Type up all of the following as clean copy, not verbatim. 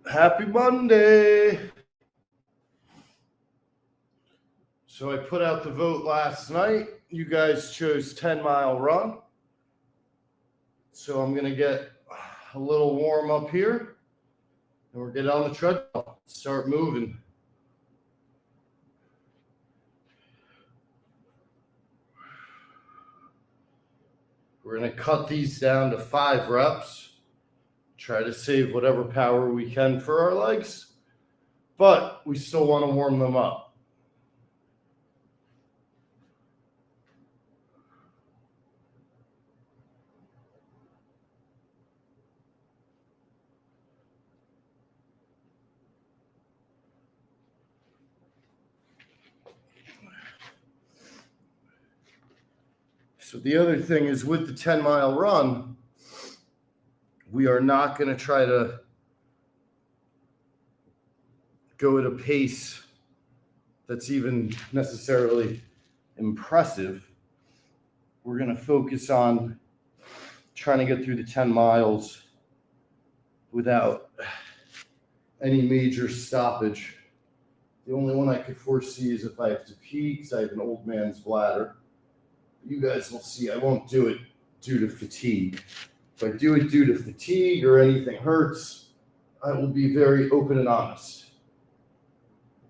Happy Monday. So I put out the vote last night. You guys chose 10-mile run. So I'm going to get a little warm up here. And we're getting on the treadmill. Start moving. We're going to cut these down to 5 reps. Try to save whatever power we can for our legs. But we still want to warm them up. So the other thing is with the 10-mile run, we are not going to try to go at a pace that's even necessarily impressive. We're going to focus on trying to get through the 10 miles without any major stoppage. The only one I could foresee is if I have to pee because I have an old man's bladder. You guys will see I won't do it due to fatigue. If I do it due to fatigue or anything hurts, I will be very open and honest.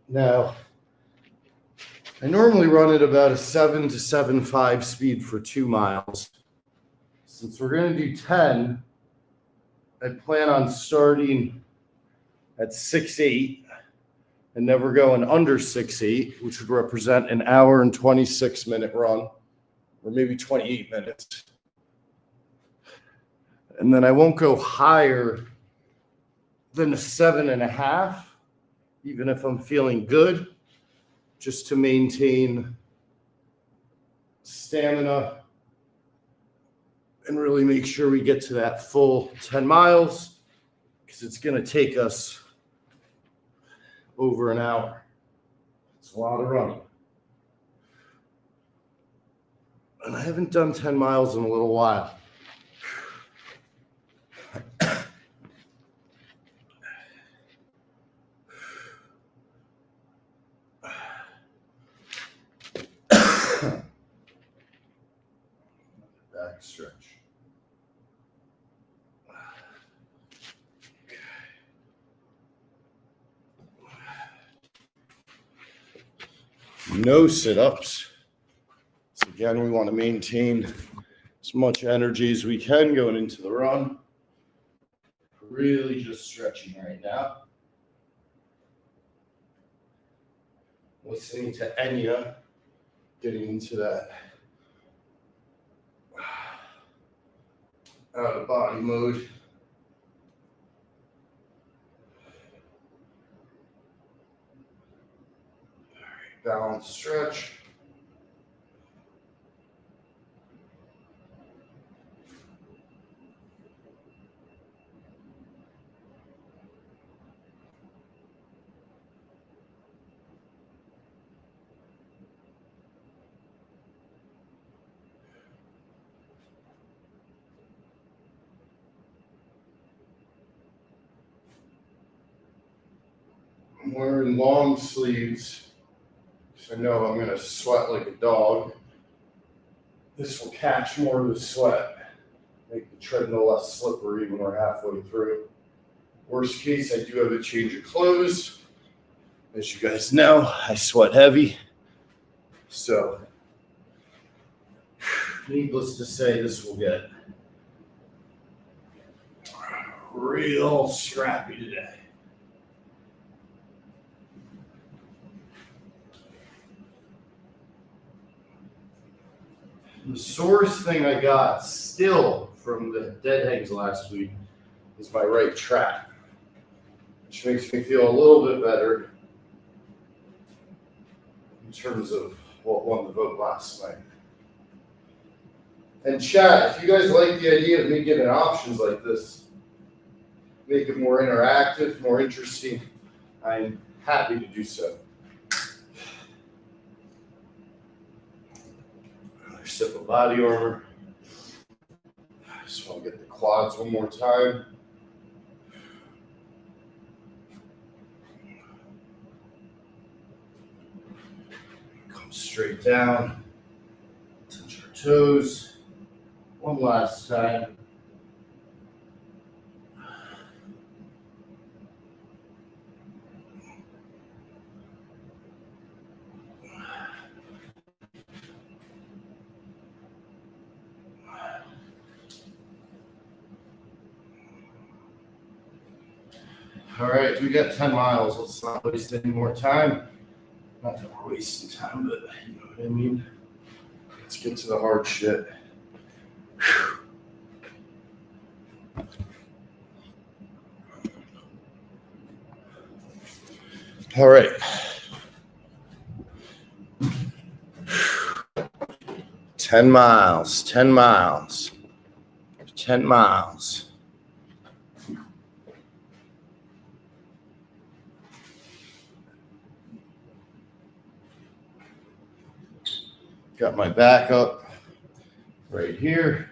Now, I normally run at about a 7 to 7.5 speed for 2 miles. Since we're going to do 10, I plan on starting at 6.8 and never going under 6.8, which would represent an hour and 26-minute run, or maybe 28 minutes. And then I won't go higher than a 7.5, even if I'm feeling good, just to maintain stamina and really make sure we get to that full 10 miles, because it's going to take us over an hour. It's a lot of running. And I haven't done 10 miles in a little while. Back stretch. No sit-ups. So again, we want to maintain as much energy as we can going into the run. Really just stretching right now. Listening to Enya, getting into that out of body mode. All right, balance stretch. I'm wearing long sleeves, so I know I'm going to sweat like a dog. This will catch more of the sweat, make the treadmill less slippery when we're halfway through. Worst case, I do have a change of clothes. As you guys know, I sweat heavy. So, needless to say, this will get real scrappy today. The sorest thing I got still from the dead hangs last week is my right trap, which makes me feel a little bit better in terms of what won the vote last night. And chat, if you guys like the idea of me giving options like this, make it more interactive, more interesting, I'm happy to do so. Another sip of body armor. I just want to get the quads one more time. Come straight down. Touch our toes. One last time. All right, we got 10 miles. Let's not waste any more time. Not that we're wasting time, but you know what I mean? Let's get to the hard shit. Whew. All right. 10 miles, 10 miles, 10 miles. Got my back up right here.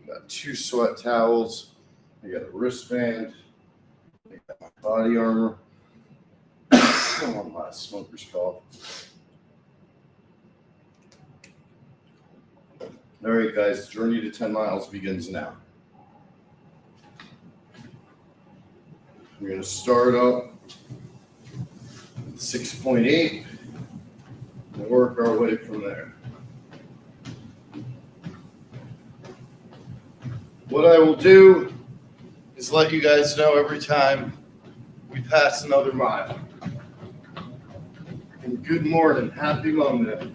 Got 2 sweat towels. I got a wristband. I got my body armor. One last smoker's cough. All right, guys, journey to 10 miles begins now. We're going to start up at 6.8 and work our way from there. What I will do is let you guys know every time we pass another mile. And good morning, happy Monday.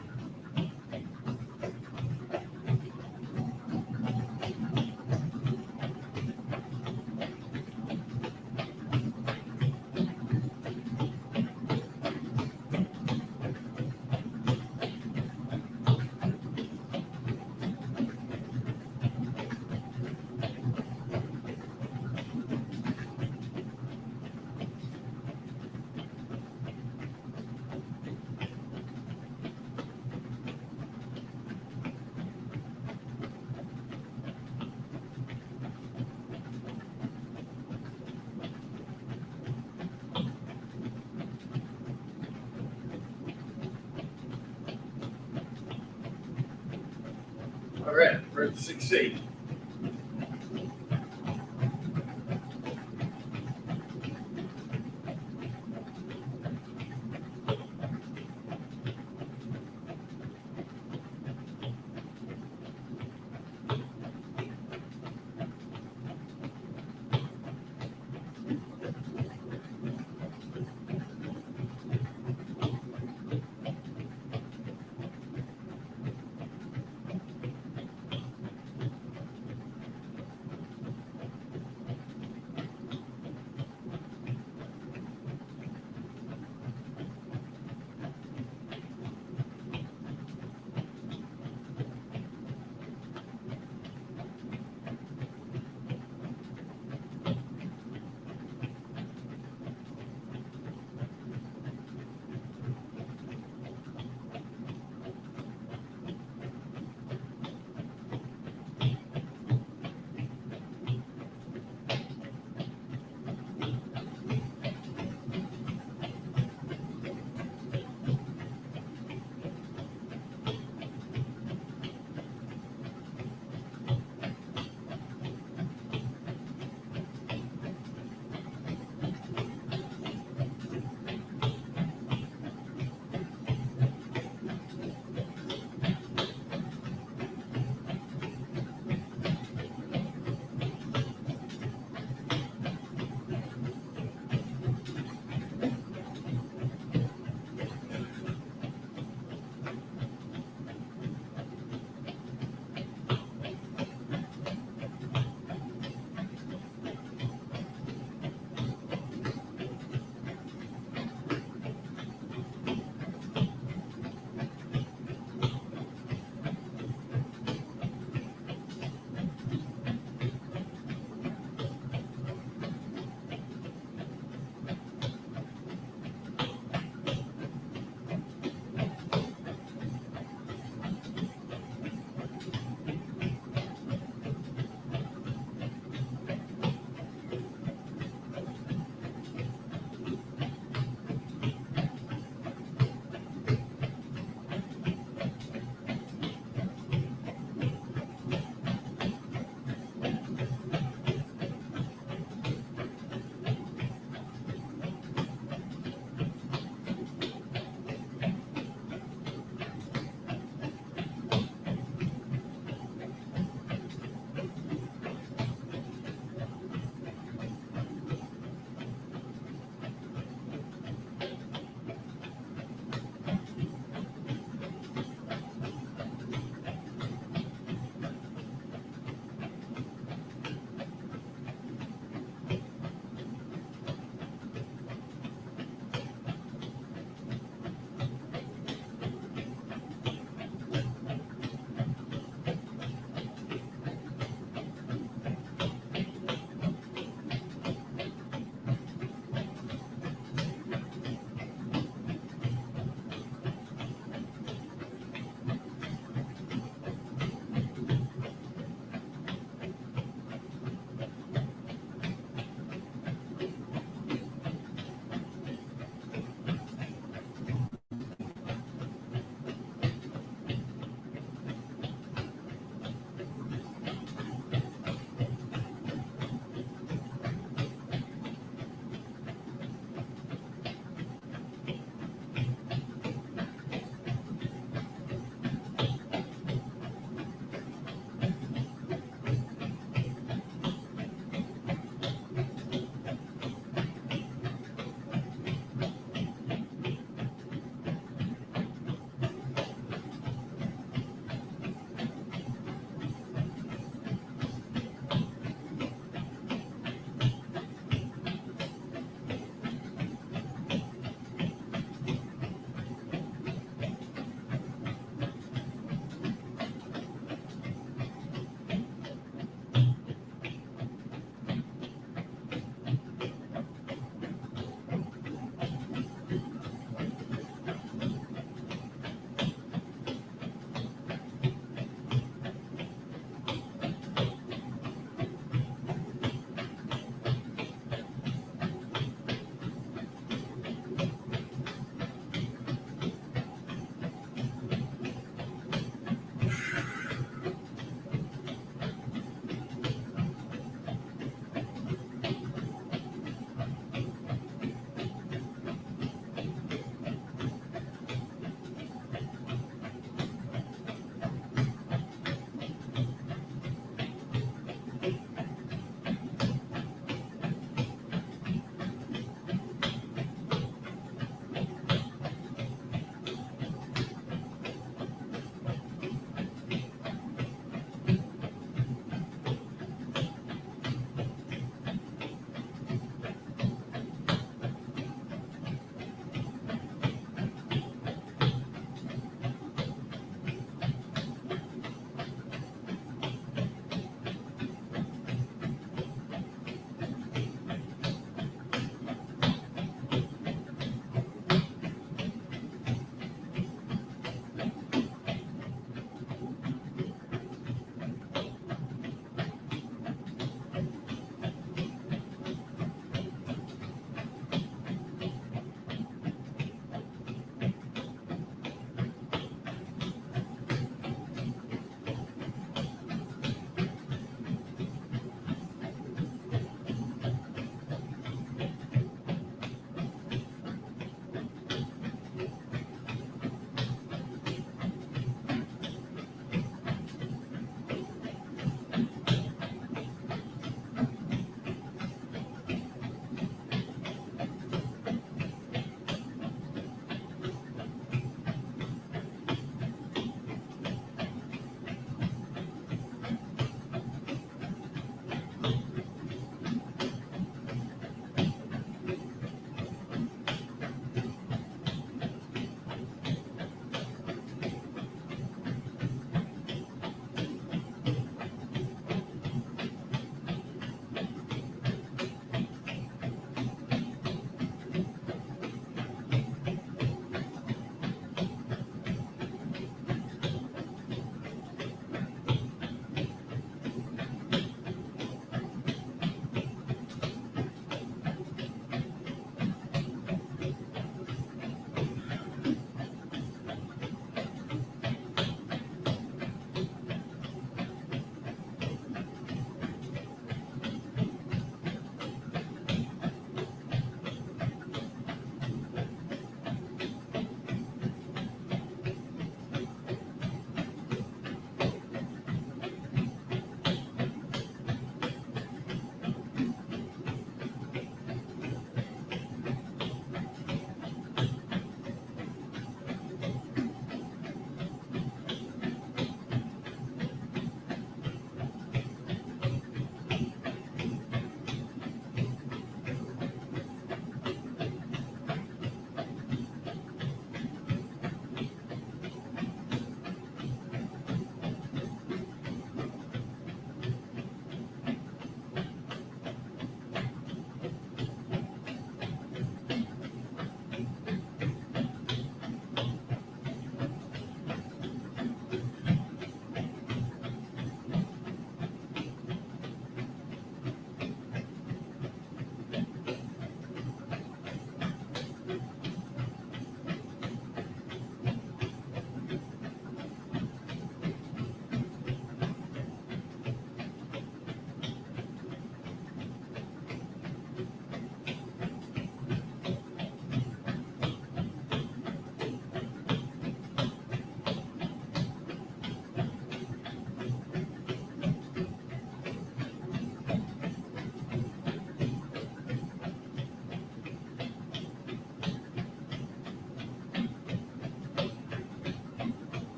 All right, we're at 6.8.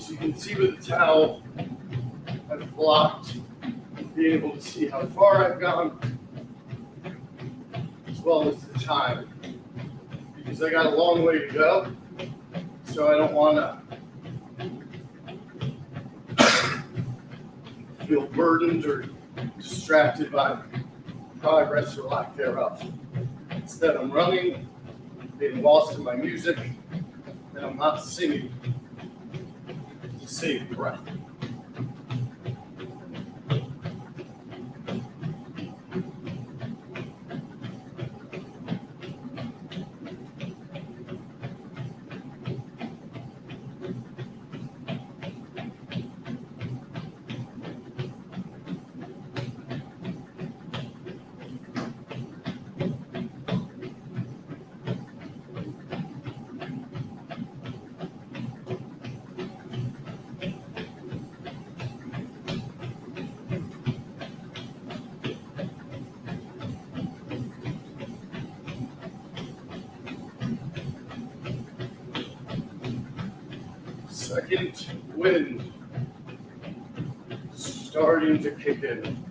So you can see with the towel, I've blocked, being able to see how far I've gone, as well as the time, because I got a long way to go, so I don't want to feel burdened or distracted by progress or lack thereof. Instead, I'm running, being lost in my music, and I'm not singing to save breath. Second wind starting to kick in.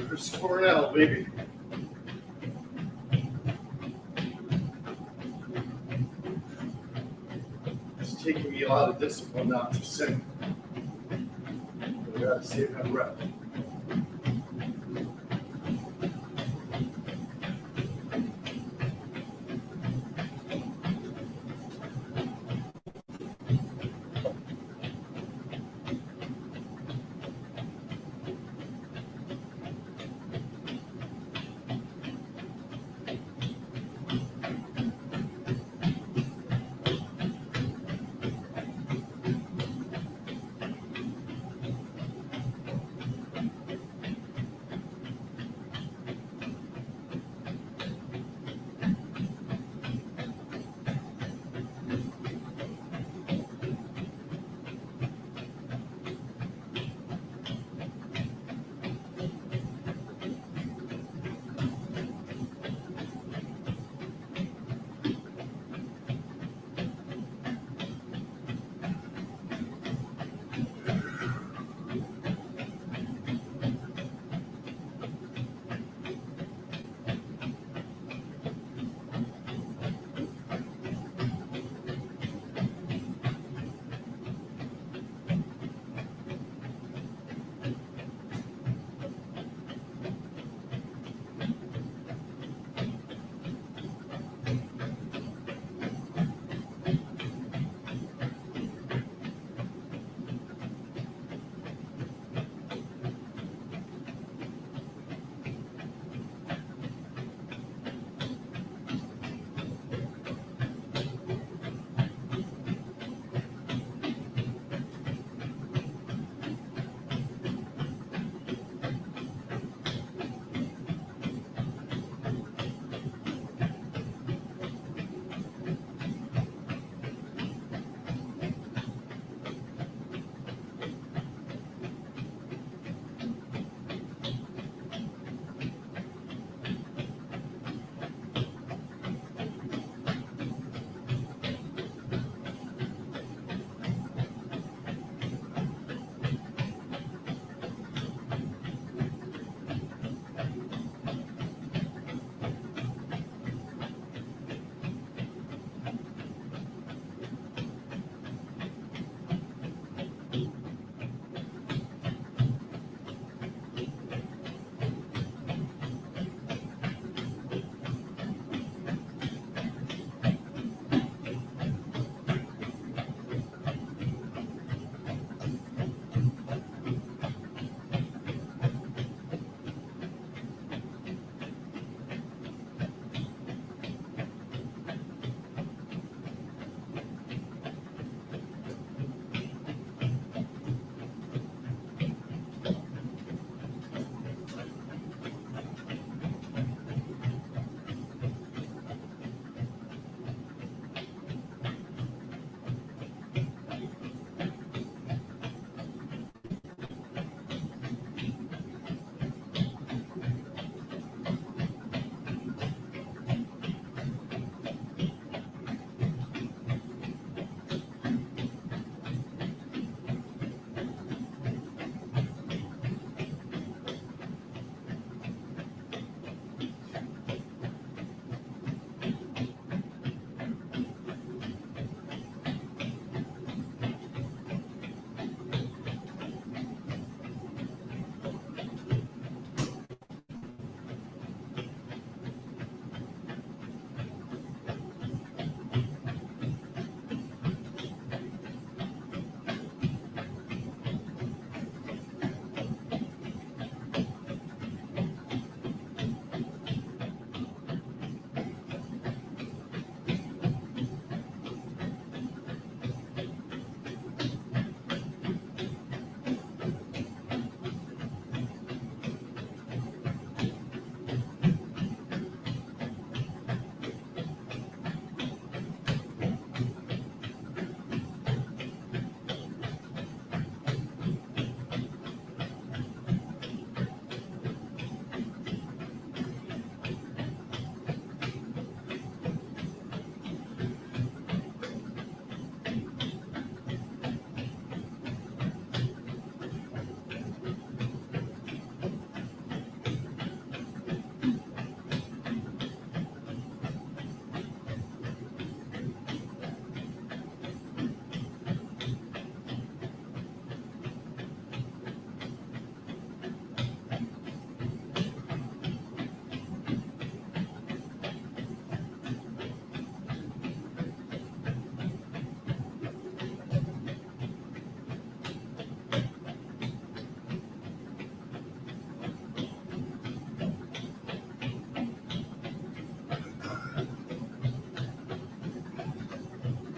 Chris Cornell, baby. It's taking me a lot of discipline not to sing. We gotta save that rep.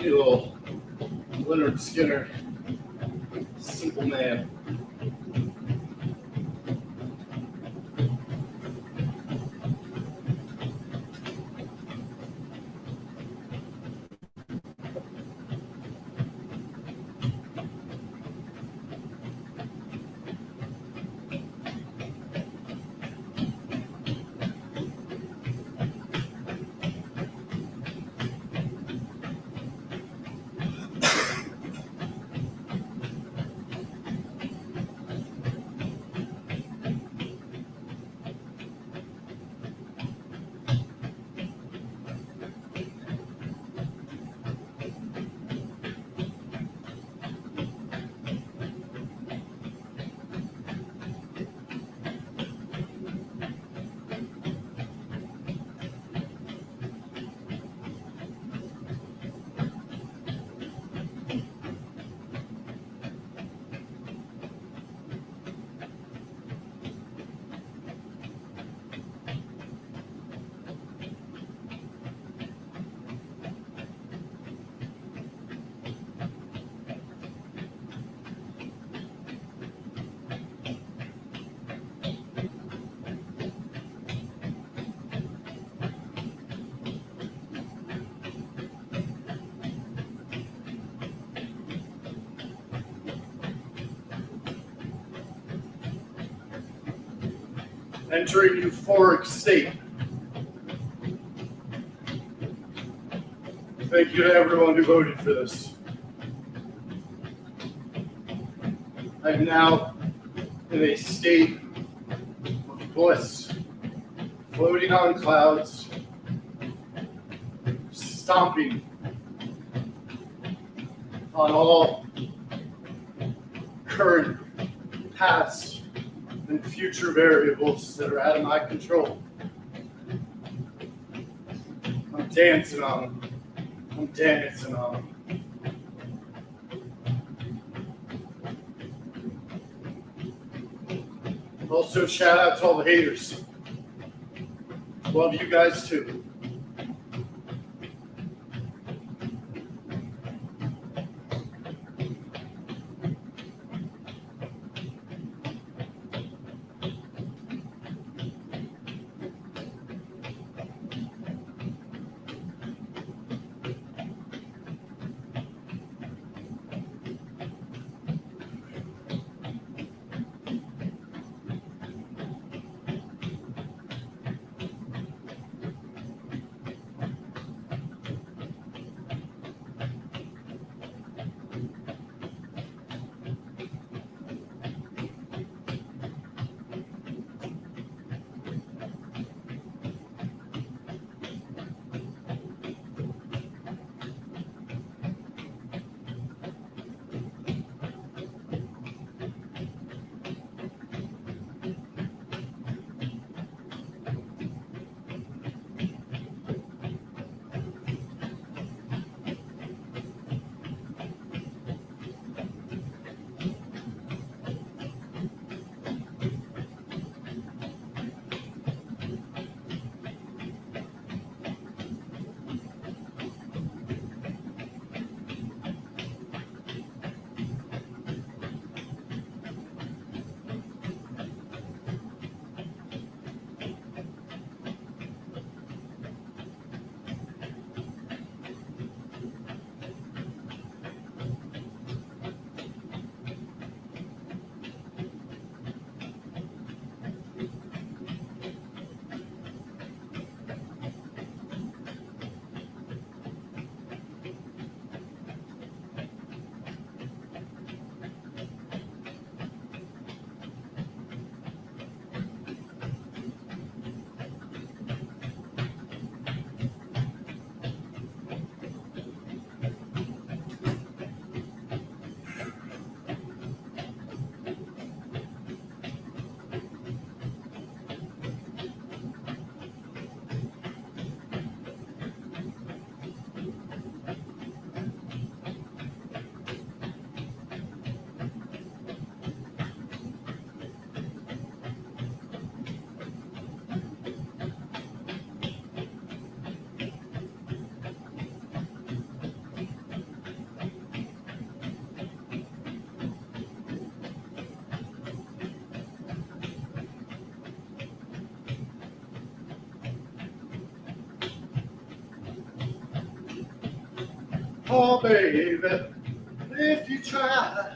You little Leonard Skinner, simple man. Entering euphoric state. Thank you to everyone who voted for this. I'm now in a state of bliss, floating on clouds, stomping on all current, past, and future variables that are out of my control. I'm dancing on them. I'm dancing on them. Also, shout out to all the haters. Love you guys too. Oh, baby, if you try.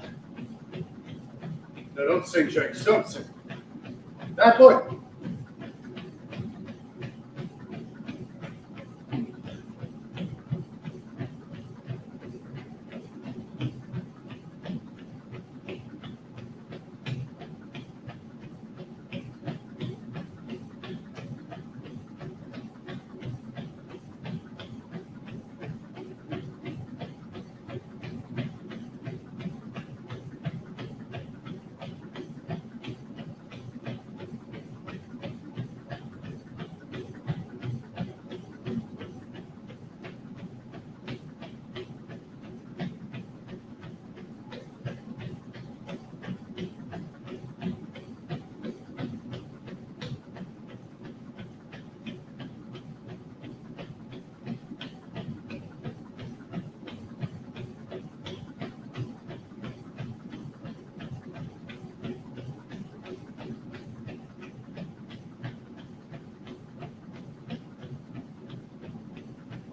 No, don't sing, Shanks. Don't sing. That boy.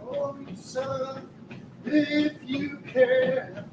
Oh, son, if you care.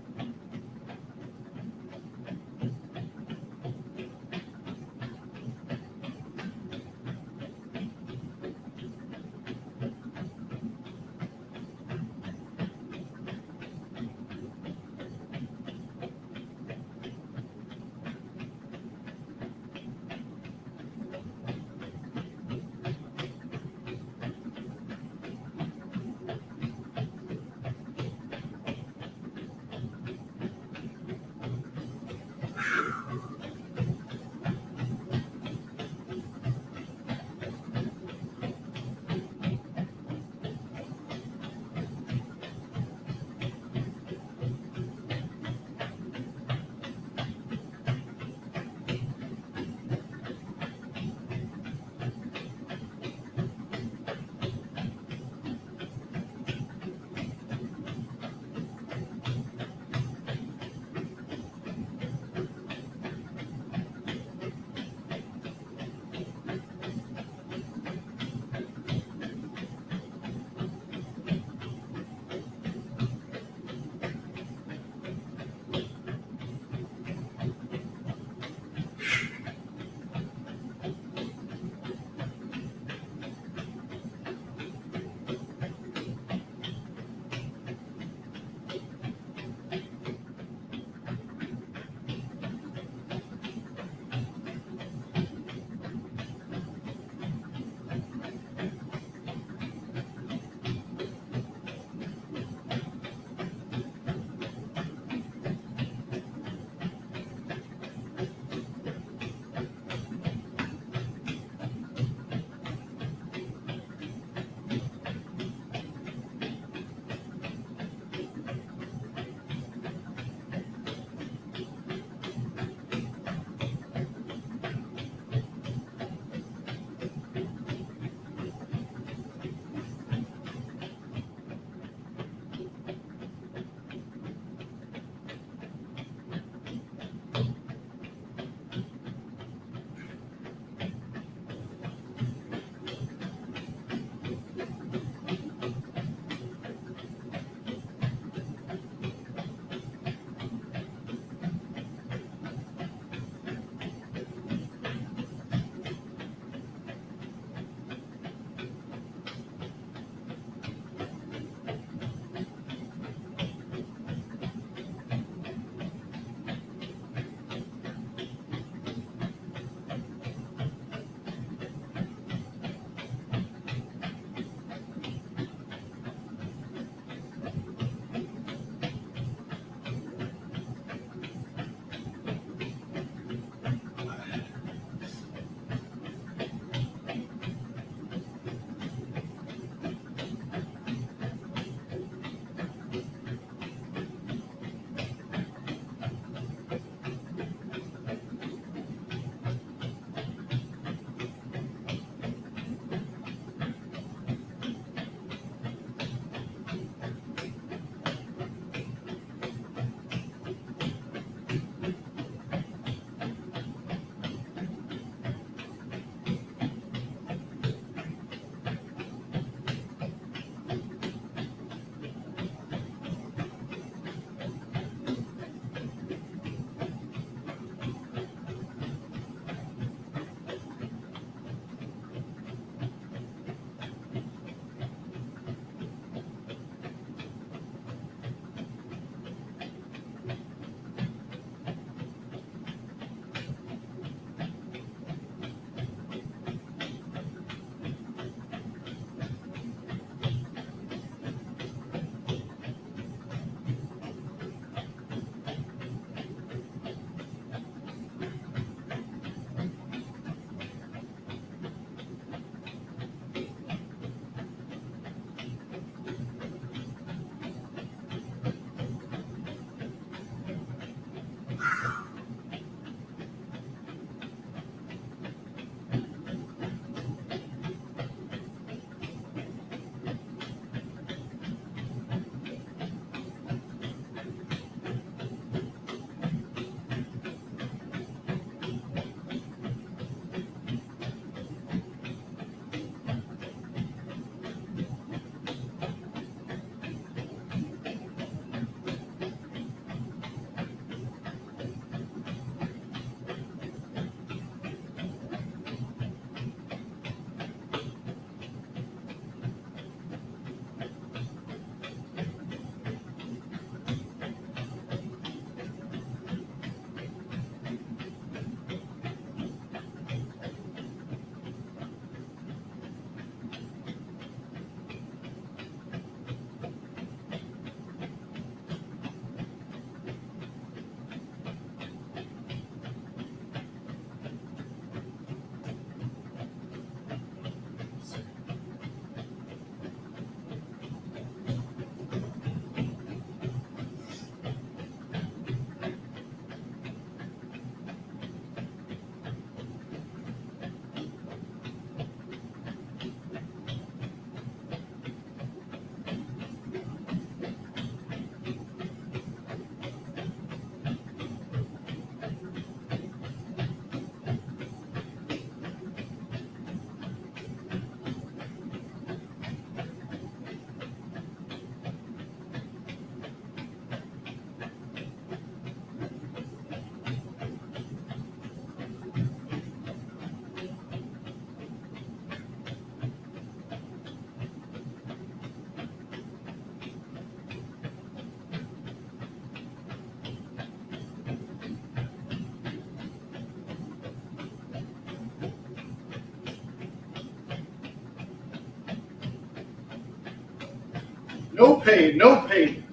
No pain, no pain.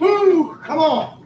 Woo! Come on.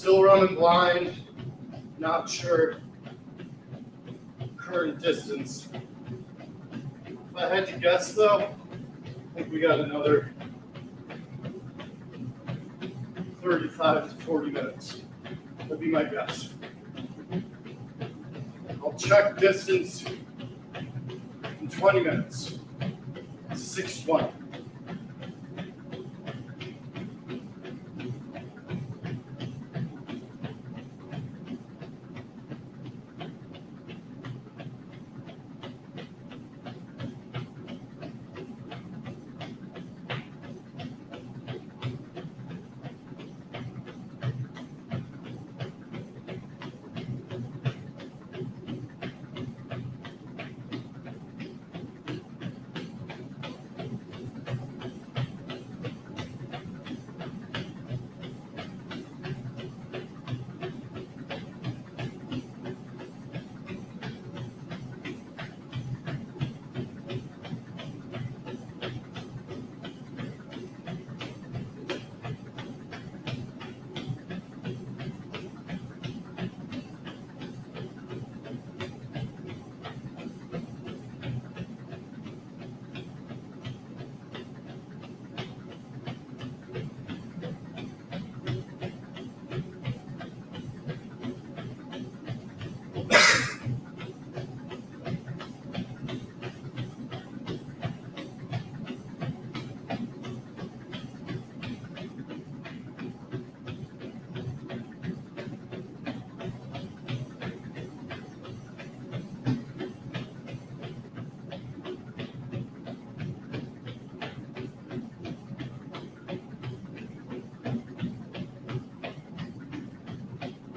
Still running blind, not sure current distance. If I had to guess though, I think we got another 35 to 40 minutes. That'd be my guess. I'll check distance in 20 minutes. 6:20.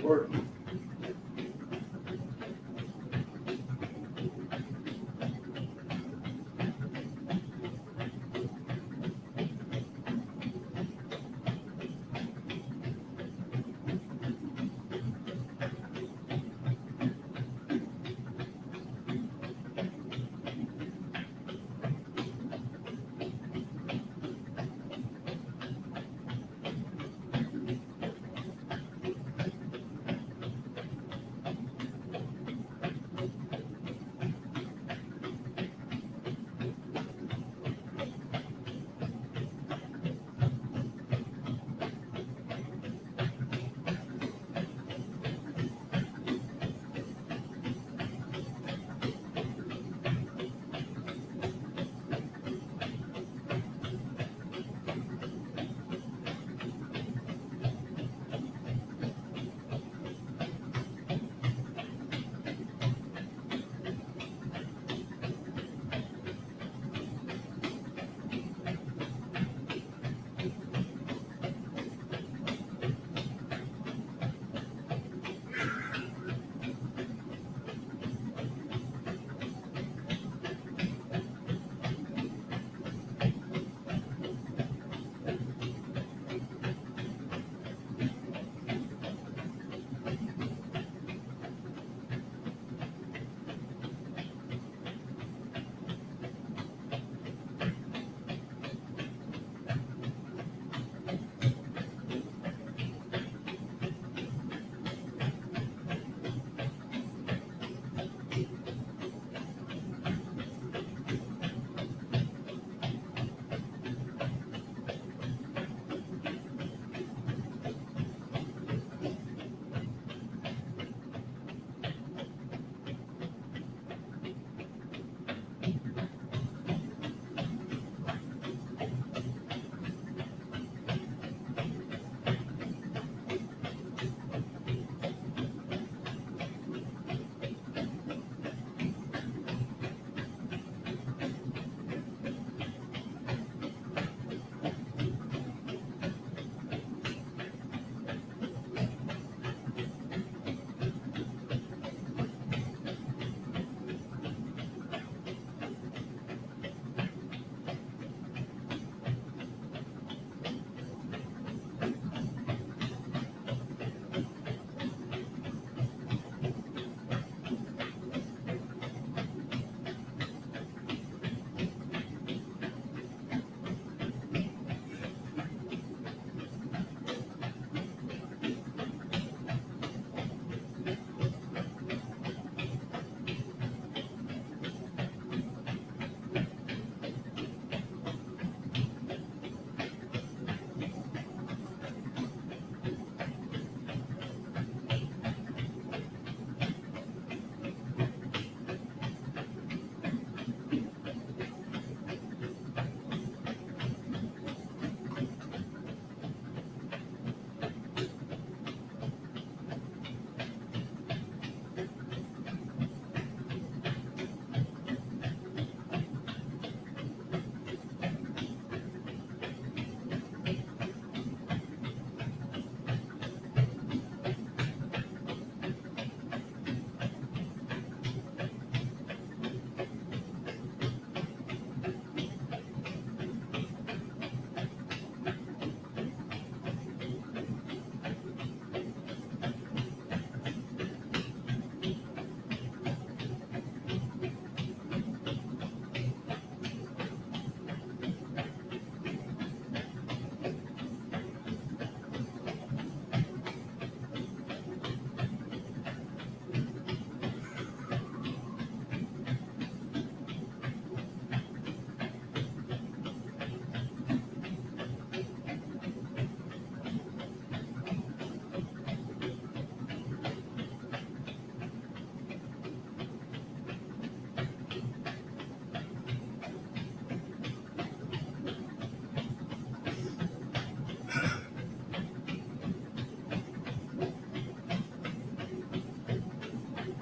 Working.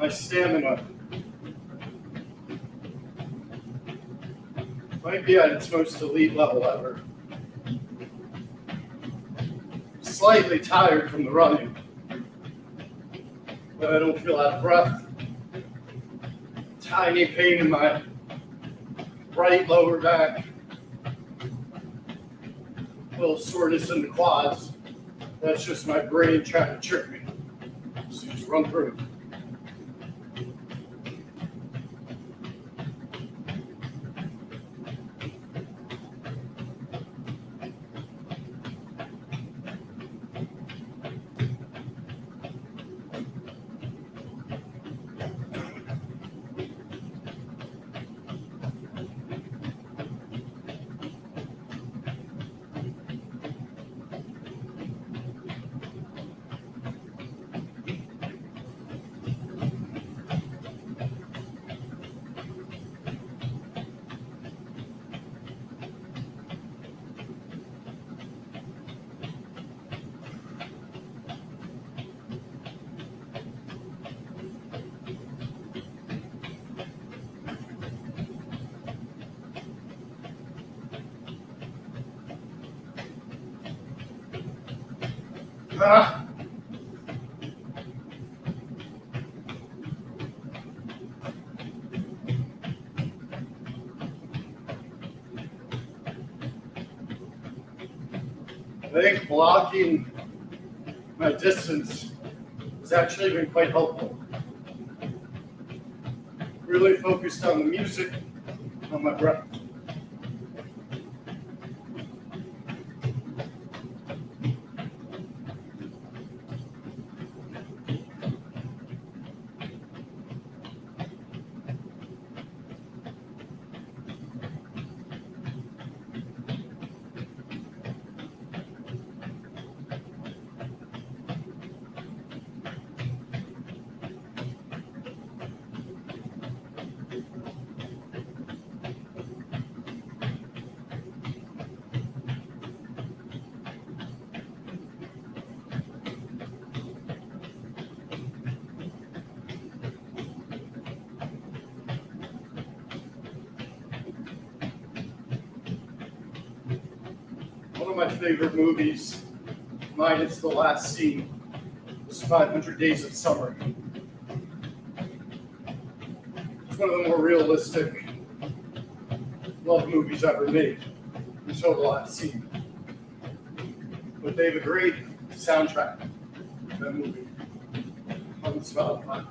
my stamina might be at its most elite level ever. Slightly tired from the running, but I don't feel out of breath. Tiny pain in my right lower back. A little soreness in the quads. That's just my brain trying to trick me. So just run through. Ah. I think blocking my distance has actually been quite helpful. Really focused on the music, on my breath. One of my favorite movies, minus the last scene, was 500 Days of Summer. It's one of the more realistic love movies ever made until the last scene. But they have a great soundtrack in that movie on Spotify.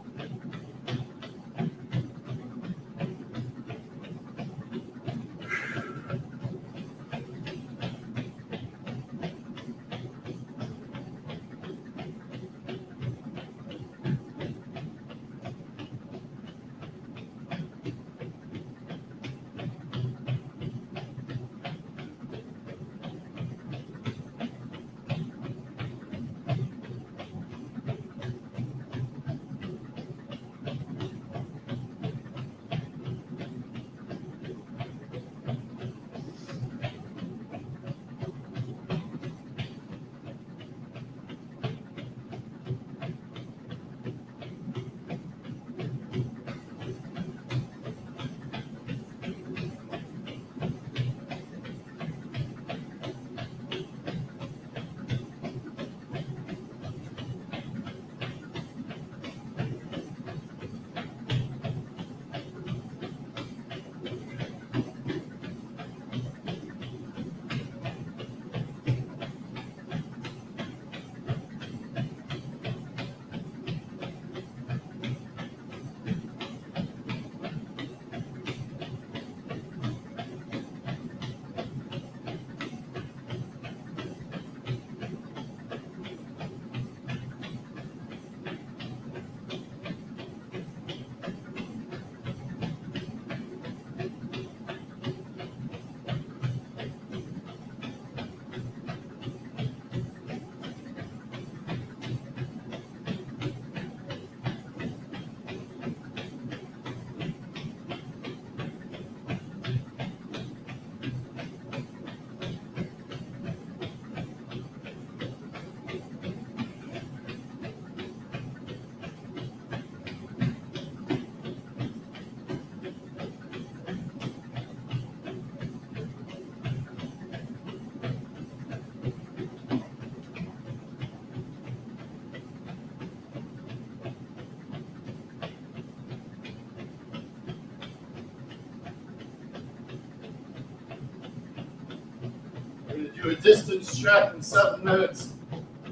do a distance track in 7 minutes.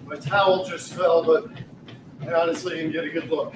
My towel just fell, but I honestly didn't get a good look.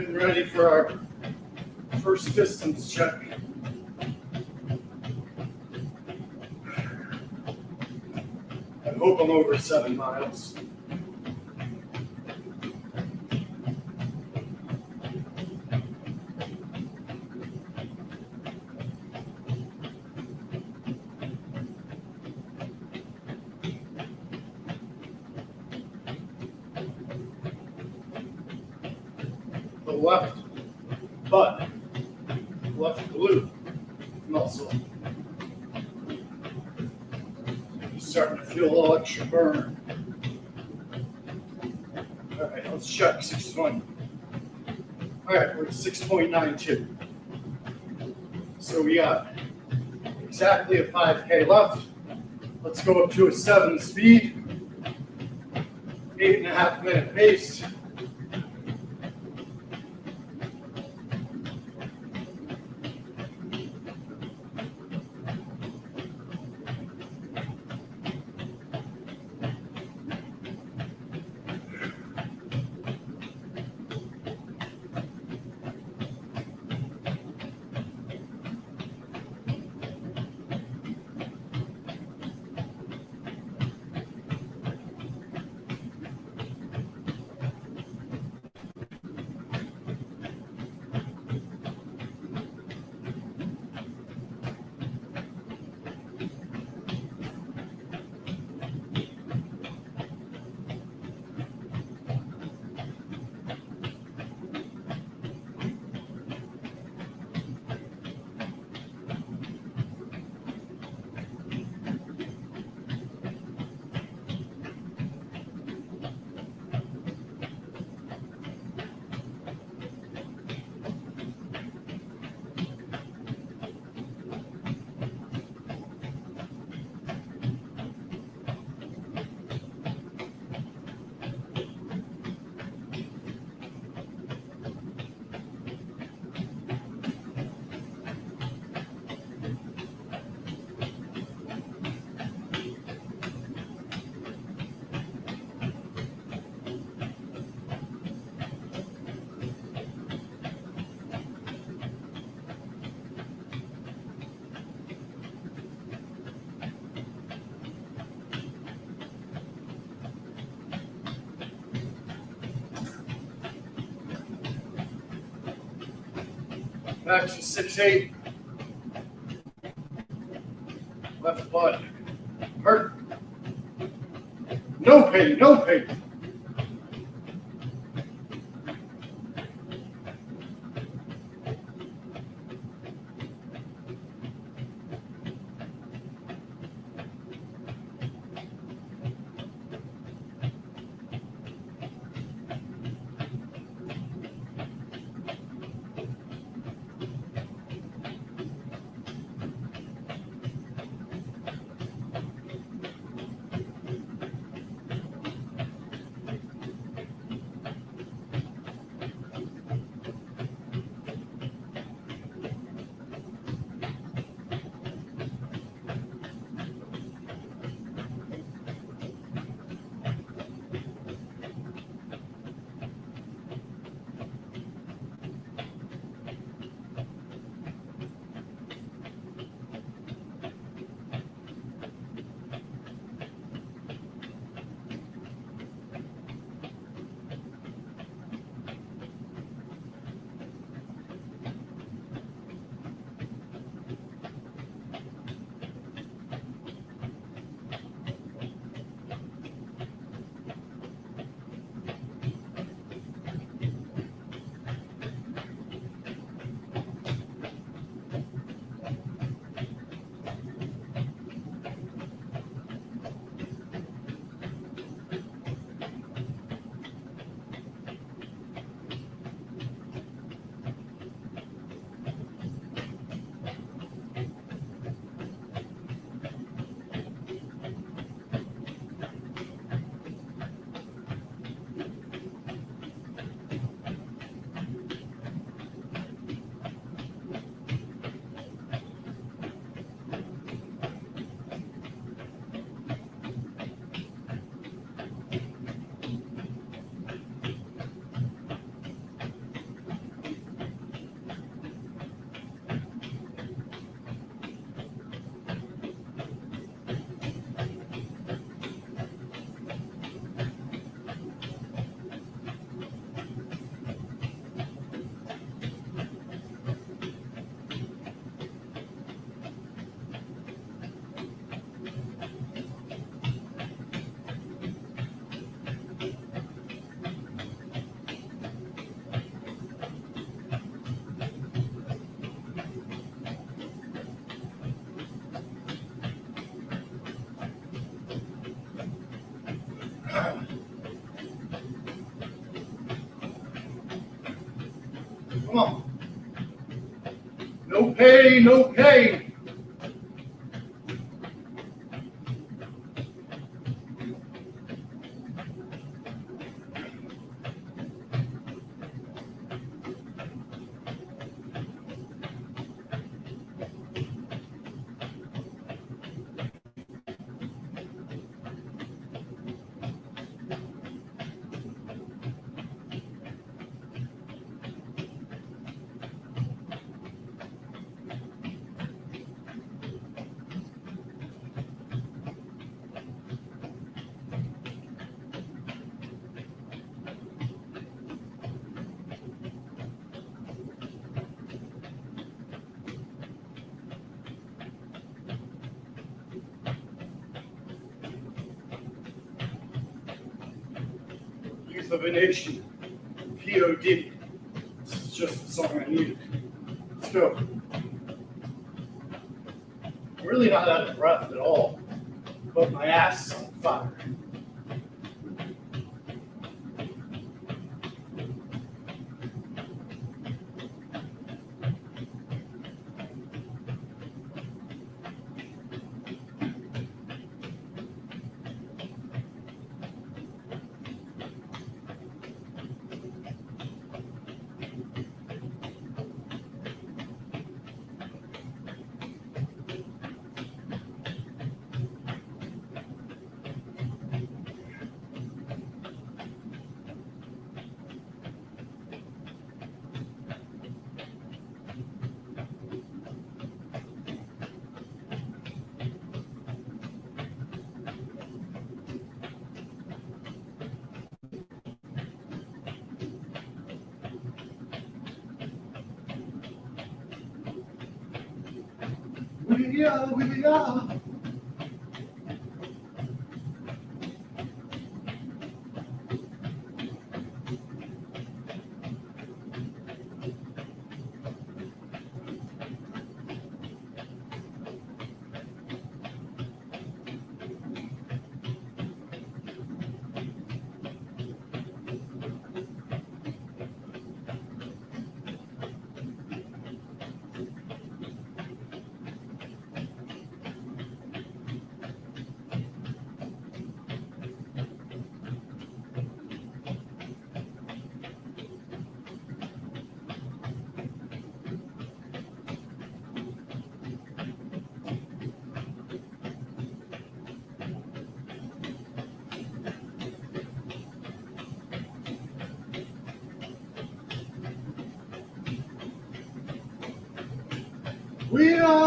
Getting ready for our first distance check. I hope I'm over 7 miles. The left butt, left glute muscle. Starting to feel a little extra burn. All right, let's check 620. All right, we're at 6.92. So we got exactly a 5K left. Let's go up to a 7 speed, 8.5 minute pace. Back to 6.8. Left butt. Hurt. No pain, no pain. Come on. No pain, no pain. Youth of a Nation, POD. This is just the song I needed. Let's go. I'm really not out of breath at all, but my ass is on fire. We are.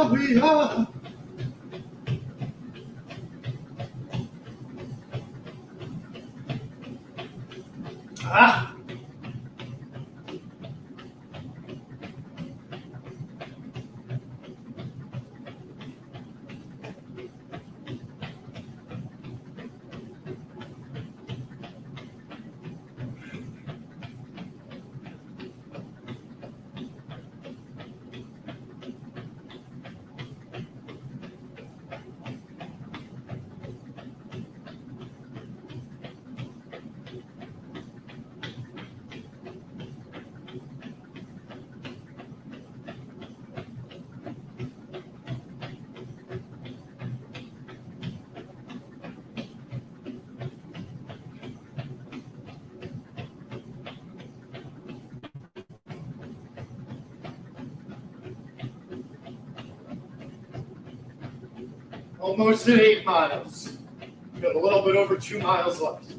We are. Ah! Almost at 8 miles. We've got a little bit over 2 miles left.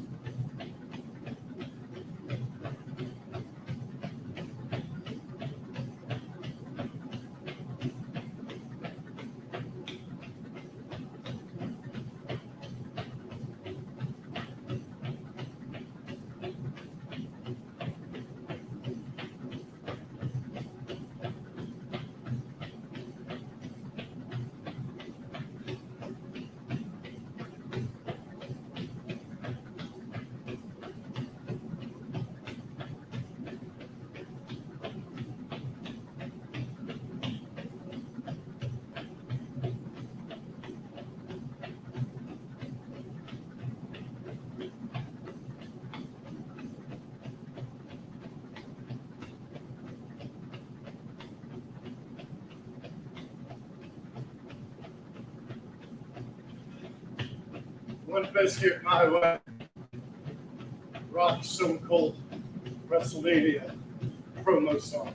One biscuit my way. Rock Stone Cold WrestleMania promo song.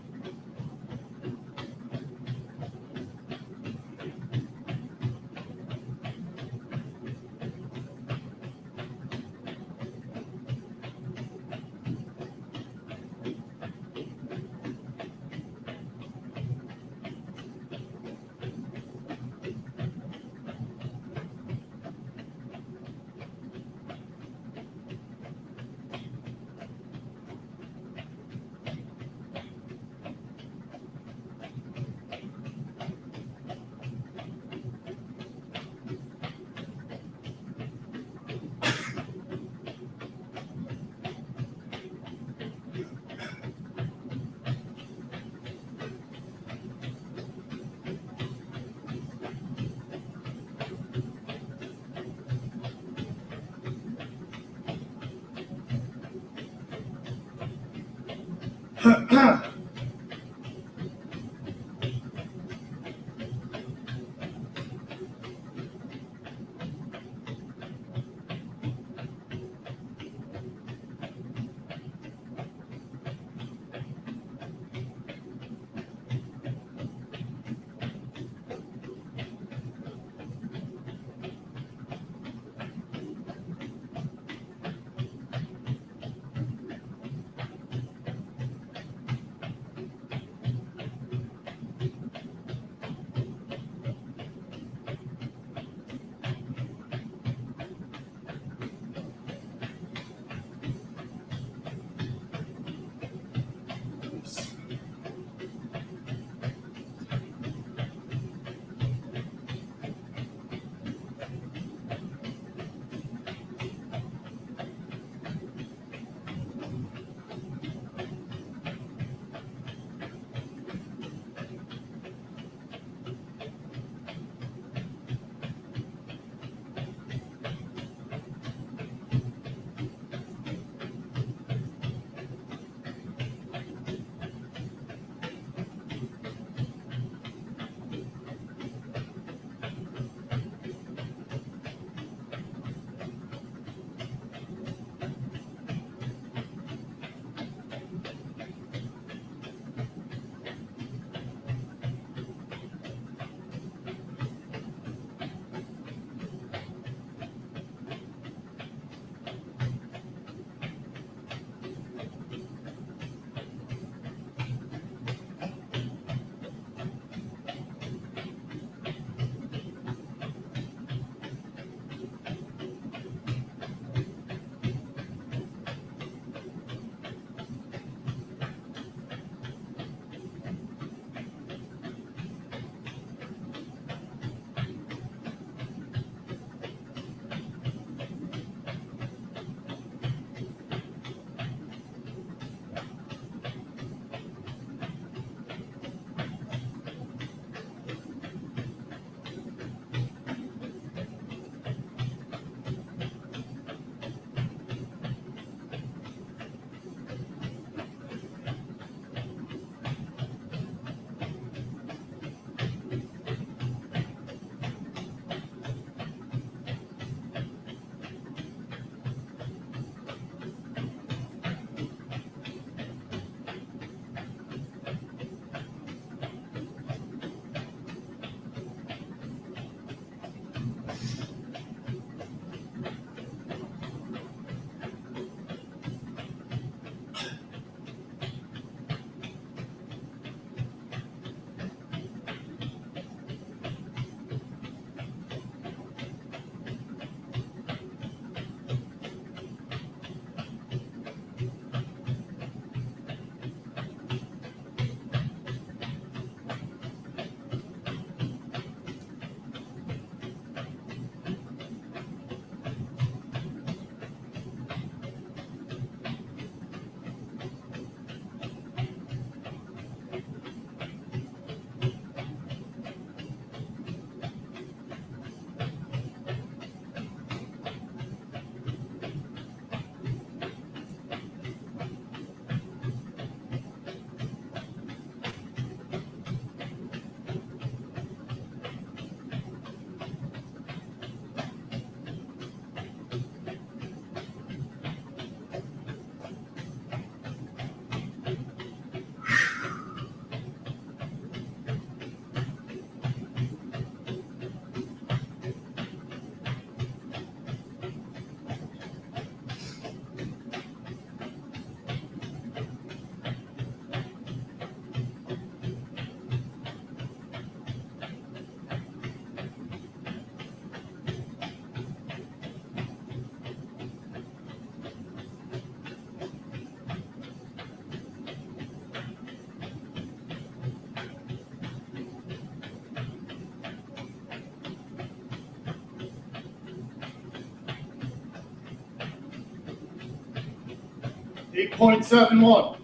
8.71.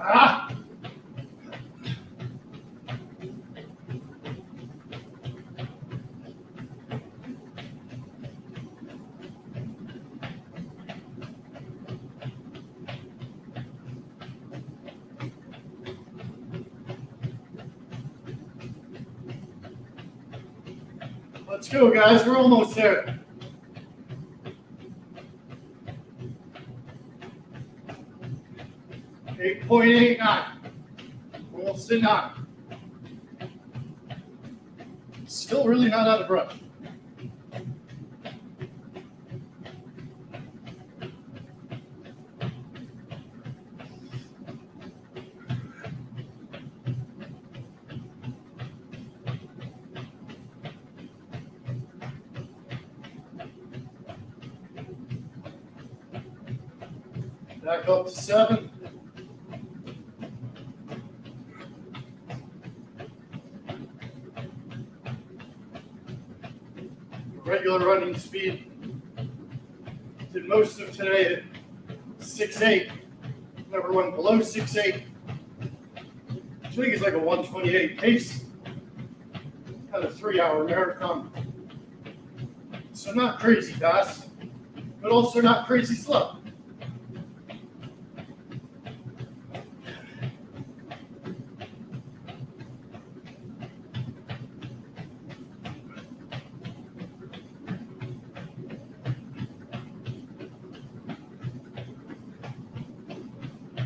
Ah! Let's go, guys. We're almost there. .89. Almost to 9. Still really not out of breath. Back up to 7. Regular running speed. Did most of today at 6.8. Never went below 6.8. I think it's like a 128 pace. Kind of 3-hour marathon. So not crazy fast, but also not crazy slow.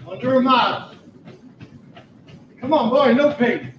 Under a mile. Come on, boy, no pain.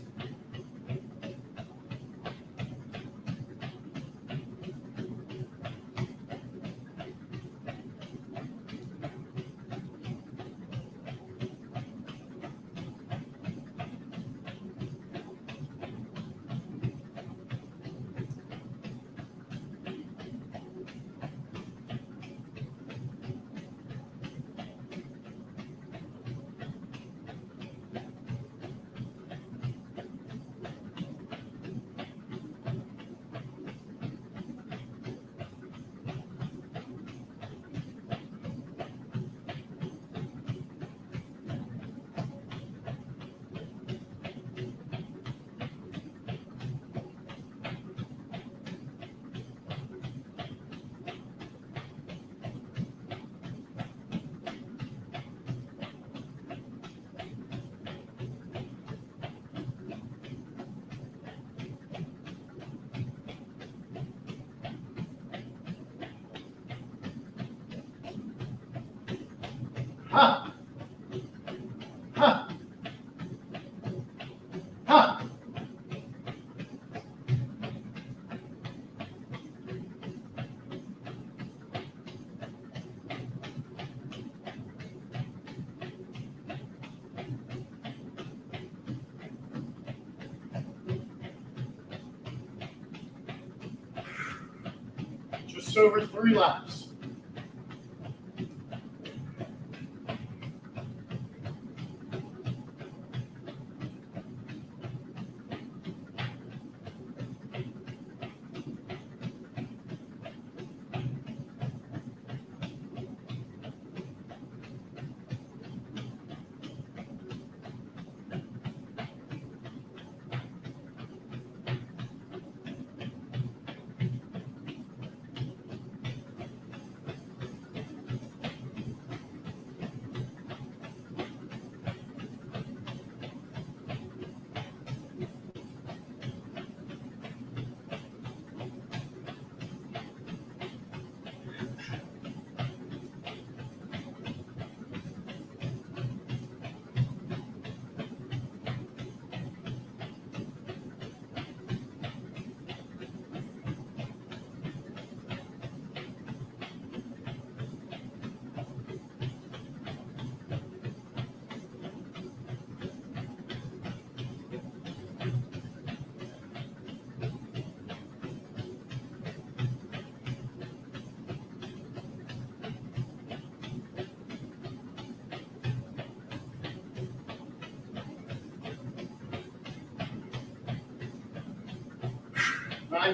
Ha! Ha! Ha! Just over 3 laps.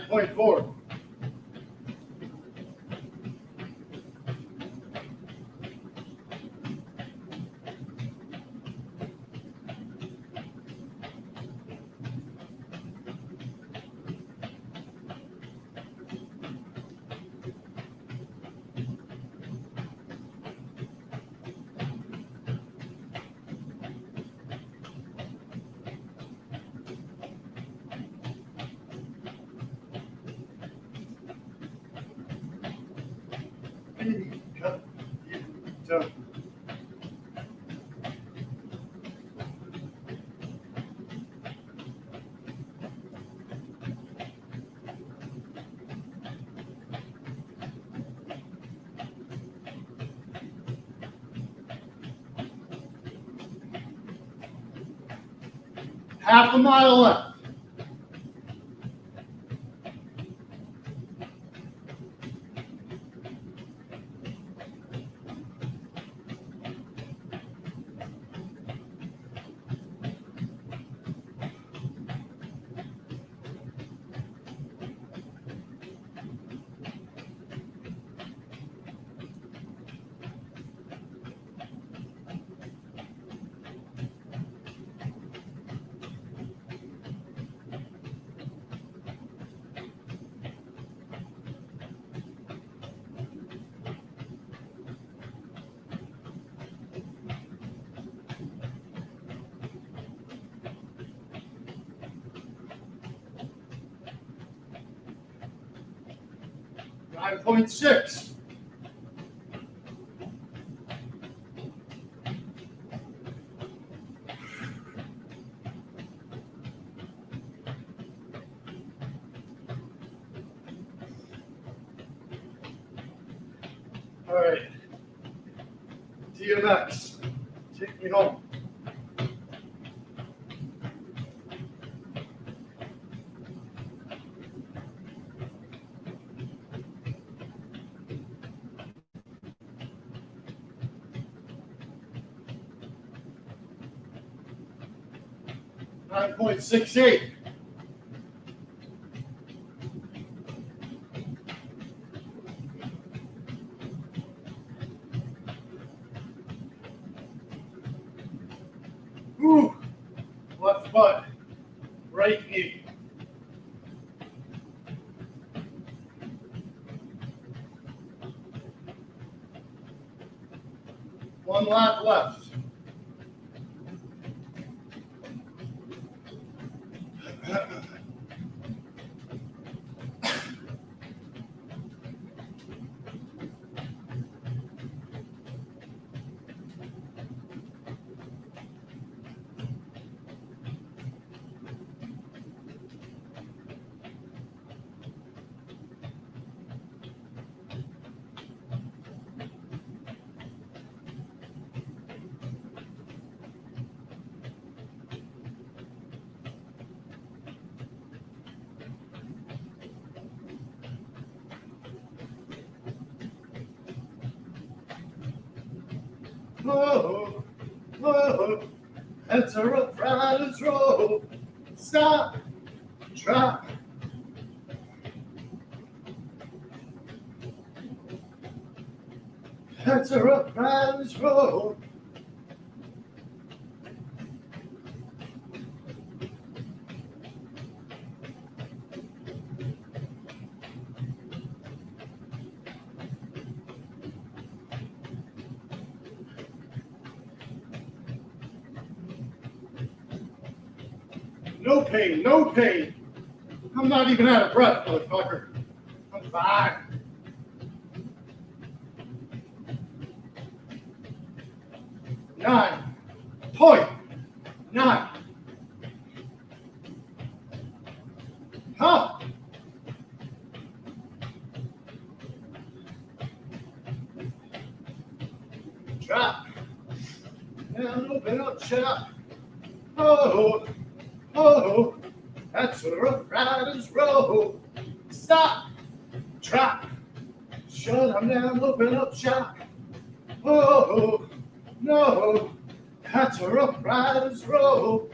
9.4. Done. Half a mile left. Nine point 6. All right. DMX, take me home. Nine point 68. Ooh, left butt, right knee. One lap left. Whoa, whoa, it's a rough rider's roll. Stop, drop. It's a rough rider's roll. No pain, no pain. I'm not even out of breath, motherfucker. I'm fine. Nine. 9. Huh? Drop. Now open up shop. Oh, oh, that's a rough rider's roll. Stop. Drop. Shut them down, open up shop. Oh, no, that's a rough rider's roll.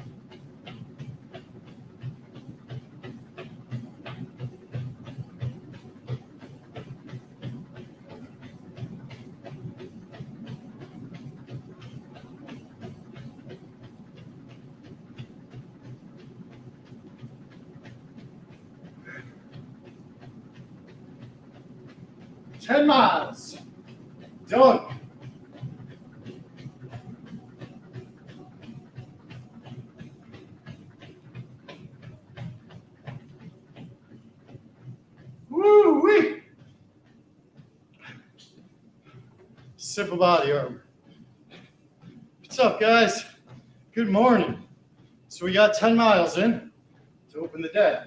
10 miles. Done. Woo-wee. Sip of body armor. What's up, guys? Good morning. So we got 10 miles in to open the day.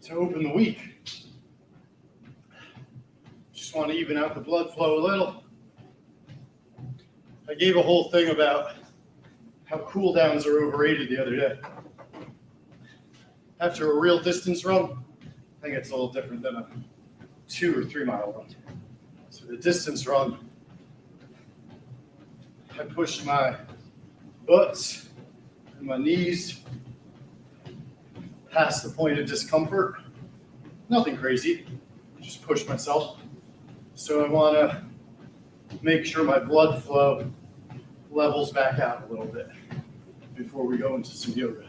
To open the week. Just want to even out the blood flow a little. I gave a whole thing about how cool downs are overrated the other day. After a real distance run, I think it's a little different than a 2 or 3 mile run. So the distance run, I push my butts and my knees past the point of discomfort. Nothing crazy, just push myself. So I want to make sure my blood flow levels back out a little bit before we go into some yoga.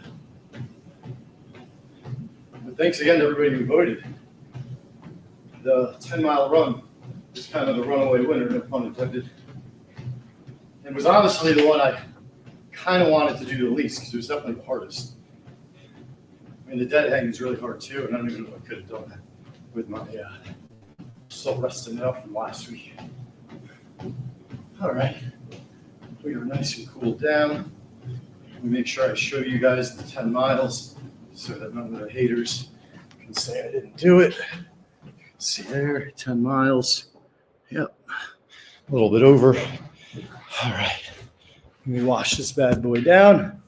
But thanks again to everybody who voted. The 10-mile run is kind of the runaway winner, no pun intended. It was honestly the one I kind of wanted to do the least because it was definitely the hardest. I mean, the dead hang is really hard too, and I don't even know if I could have done that with my still resting it up from last week. All right, we are nice and cooled down. Let me make sure I show you guys the 10 miles so that none of the haters can say I didn't do it. See there, 10 miles. Yep, a little bit over. All right, let me wash this bad boy down.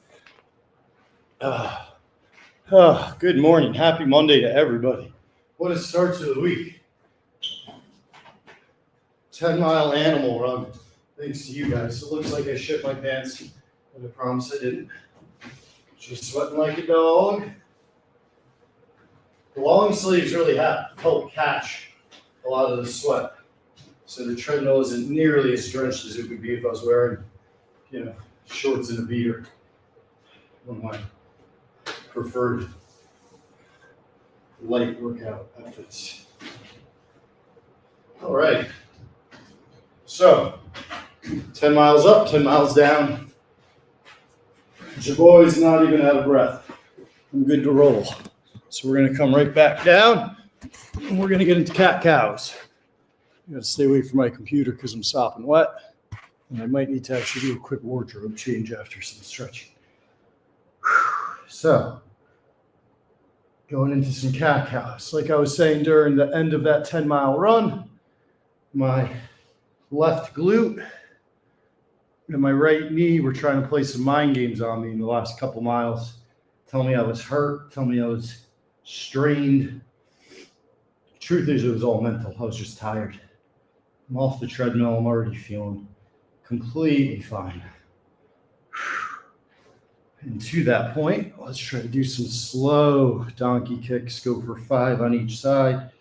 Good morning. Happy Monday to everybody. What a start to the week. 10-mile animal run. Thanks to you guys. It looks like I shit my pants, but I promise I didn't. Just sweating like a dog. The long sleeves really help catch a lot of the sweat. So the treadmill isn't nearly as drenched as it would be if I was wearing, shorts and a beater. One of my preferred light workout outfits. All right. So, 10 miles up, 10 miles down. Your boy's not even out of breath. I'm good to roll. So we're going to come right back down, and we're going to get into cat-cows. I got to stay away from my computer because I'm sopping wet, and I might need to actually do a quick wardrobe change after some stretching. So, going into some cat-cows. Like I was saying during the end of that 10-mile run, my left glute and my right knee were trying to play some mind games on me in the last couple miles. Tell me I was hurt. Tell me I was strained. Truth is, it was all mental. I was just tired. I'm off the treadmill. I'm already feeling completely fine. And to that point, let's try to do some slow donkey kicks. Go for 5 on each side.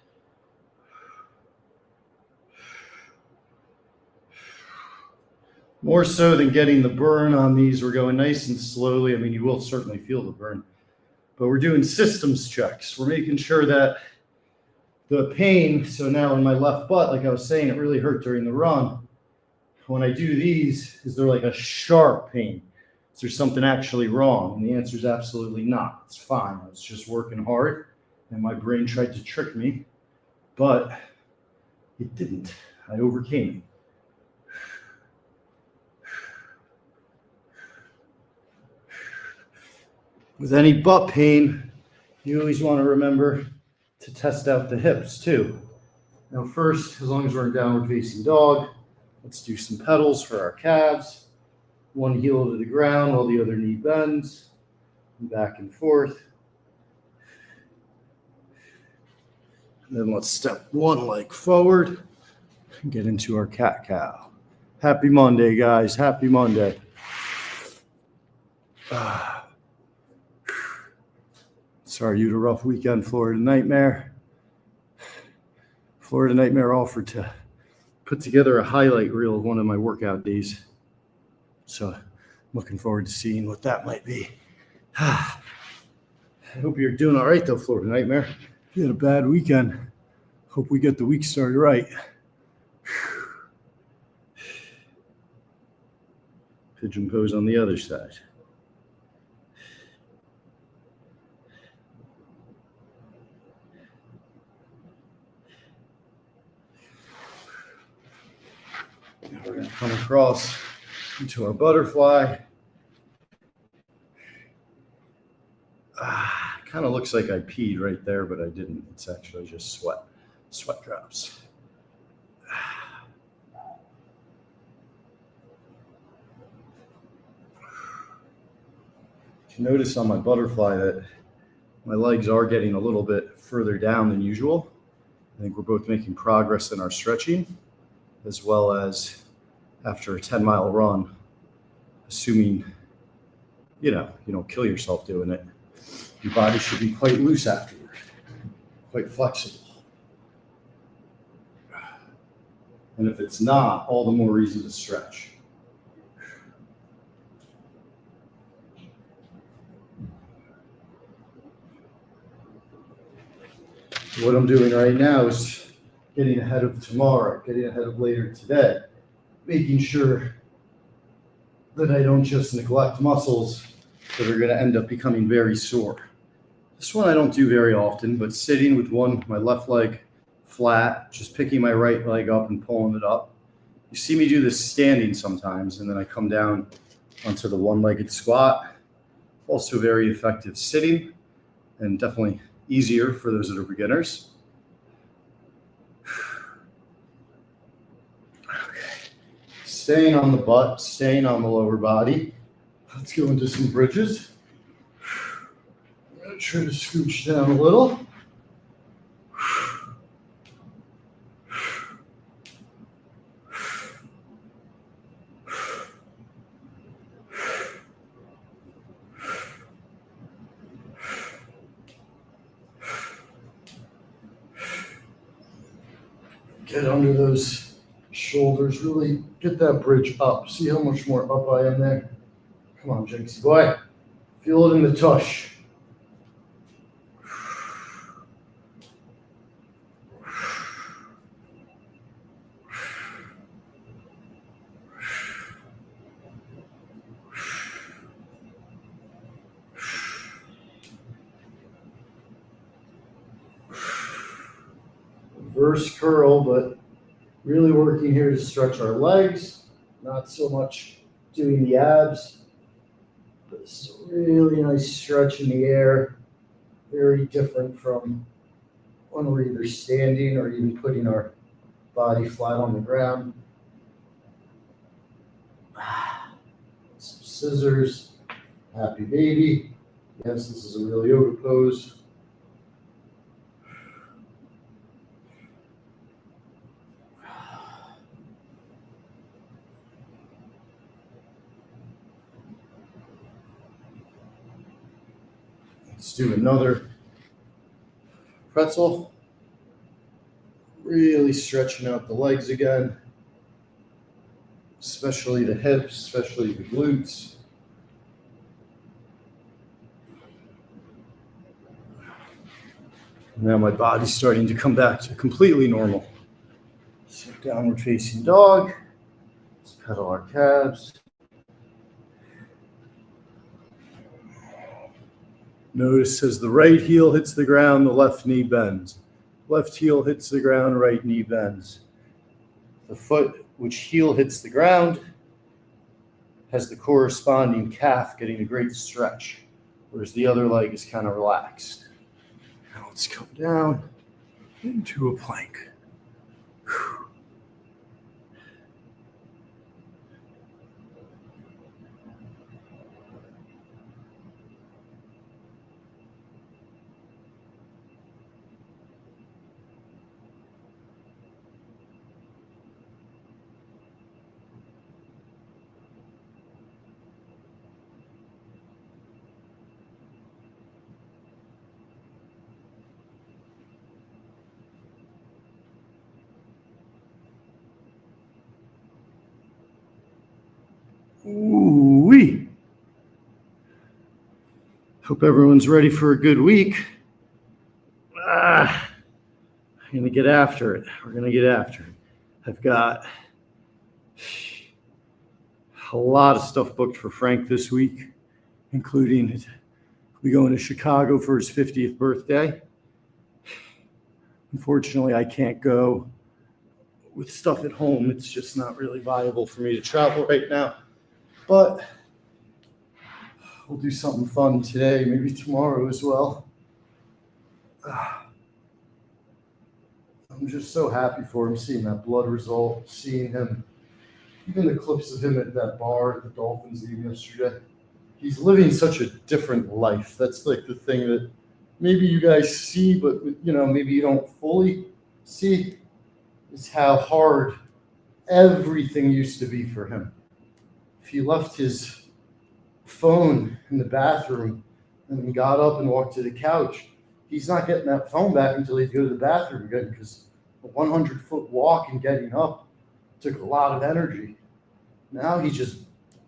More so than getting the burn on these, we're going nice and slowly. I mean, you will certainly feel the burn, but we're doing systems checks. We're making sure that the pain, so now in my left butt, like I was saying, it really hurt during the run. When I do these, is there like a sharp pain? Is there something actually wrong? And the answer is absolutely not. It's fine. I was just working hard, and my brain tried to trick me, but it didn't. I overcame it. With any butt pain, you always want to remember to test out the hips too. Now first, as long as we're in downward facing dog, let's do some pedals for our calves. One heel to the ground while the other knee bends. Back and forth. And then let's step one leg forward and get into our cat-cow. Happy Monday, guys. Happy Monday. Sorry you had a rough weekend, Florida Nightmare. Florida Nightmare offered to put together a highlight reel of one of my workout days. So I'm looking forward to seeing what that might be. I hope you're doing all right, though, Florida Nightmare. You had a bad weekend. Hope we get the week started right. Pigeon pose on the other side. Now we're going to come across into our butterfly. Kind of looks like I peed right there, but I didn't. It's actually just sweat drops. You notice on my butterfly that my legs are getting a little bit further down than usual. I think we're both making progress in our stretching, as well as after a 10-mile run, assuming, you don't kill yourself doing it. Your body should be quite loose afterward, quite flexible. And if it's not, all the more reason to stretch. What I'm doing right now is getting ahead of tomorrow, getting ahead of later today, making sure that I don't just neglect muscles that are going to end up becoming very sore. This one I don't do very often, but sitting with my left leg flat, just picking my right leg up and pulling it up. You see me do this standing sometimes, and then I come down onto the one-legged squat. Also very effective sitting, and definitely easier for those that are beginners. Okay. Staying on the butt, staying on the lower body. Let's go into some bridges. I'm going to try to scooch down a little. Get under those shoulders, really get that bridge up. See how much more up I am there? Come on, Jinxie boy. Feel it in the tush. Reverse curl, but really working here to stretch our legs, not so much doing the abs. But this is a really nice stretch in the air, very different from when we're either standing or even putting our body flat on the ground. Some scissors, happy baby. Yes, this is a real yoga pose. Let's do another pretzel. Really stretching out the legs again, especially the hips, especially the glutes. Now my body's starting to come back to completely normal. So downward facing dog. Let's pedal our calves. Notice as the right heel hits the ground, the left knee bends. Left heel hits the ground, right knee bends. The foot which heel hits the ground has the corresponding calf getting a great stretch, whereas the other leg is kind of relaxed. Now let's come down into a plank. Whew. Ooh-wee. Hope everyone's ready for a good week. get after it. We're going to get after it. I've got a lot of stuff booked for Frank this week, including we going to Chicago for his 50th birthday. Unfortunately, I can't go with stuff at home. It's just not really viable for me to travel right now. But we'll do something fun today, maybe tomorrow as well. I'm just so happy for him, seeing that blood result, seeing him, even the clips of him at that bar at the Dolphins game yesterday. He's living such a different life. That's like the thing that maybe you guys see, but maybe you don't fully see, is how hard everything used to be for him. If he left his phone in the bathroom and then got up and walked to the couch, he's not getting that phone back until he goes to the bathroom again, because a 100-foot walk and getting up took a lot of energy. Now he just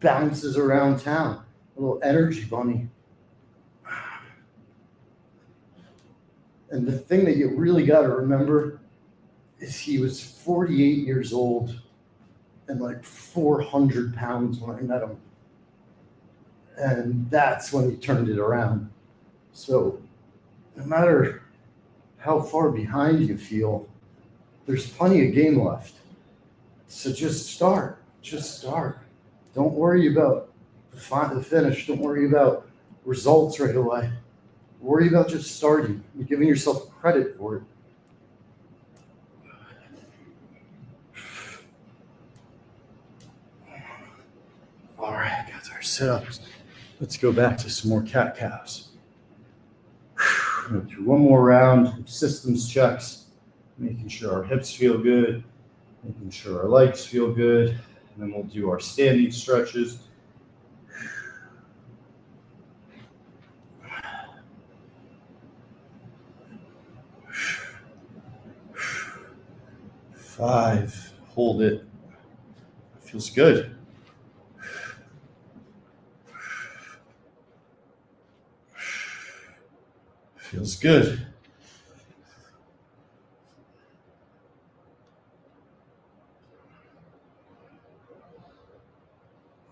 bounces around town, a little energy bunny. And the thing that you really got to remember is he was 48 years old and like 400 pounds when I met him. And that's when he turned it around. So no matter how far behind you feel, there's plenty of game left. So just start. Don't worry about the finish. Don't worry about results right away. Worry about just starting and giving yourself credit for it. All right, got our sit-ups. Let's go back to some more cat-cows. We're going to do one more round of systems checks, making sure our hips feel good, making sure our legs feel good, and then we'll do our standing stretches. Five, hold it. Feels good. Feels good.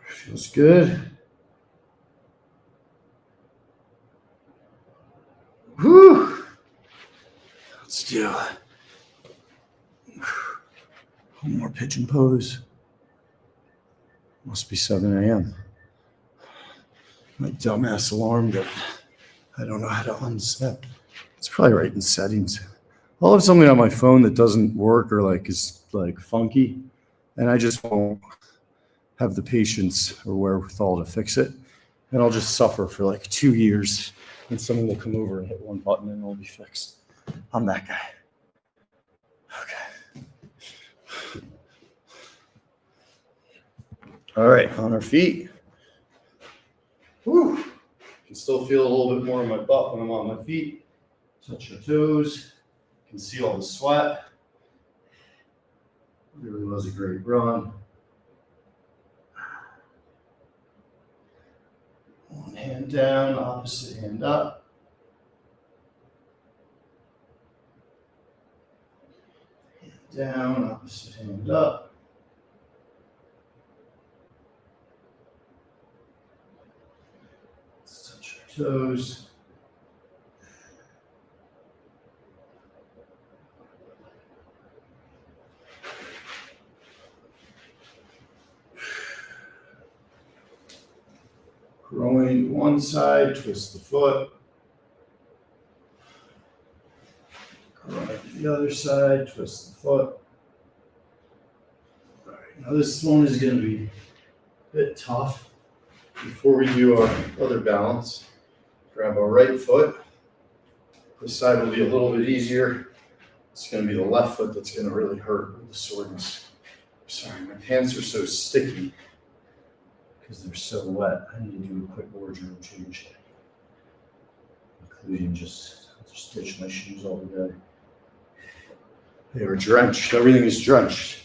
Feels good. Whew. Let's do one more pigeon pose. Must be 7 a.m. My dumbass alarm that I don't know how to unset. It's probably right in settings. I'll have something on my phone that doesn't work or is funky, and I just won't have the patience or wherewithal to fix it. And I'll just suffer for like 2 years, and someone will come over and hit one button and it'll be fixed. I'm that guy. Okay. All right, on our feet. Whew. Can still feel a little bit more in my butt when I'm on my feet. Touch your toes. Can see all the sweat. Really was a great run. One hand down, opposite hand up. Hand down, opposite hand up. Toes. Groin to one side, twist the foot. Groin to the other side, twist the foot. All right, now this one is going to be a bit tough. Before we do our other balance, grab our right foot. This side will be a little bit easier. It's going to be the left foot that's going to really hurt with the soreness. Sorry, my pants are so sticky because they're so wet. I need to do a quick wardrobe change, including just ditch my shoes altogether. They were drenched. Everything is drenched.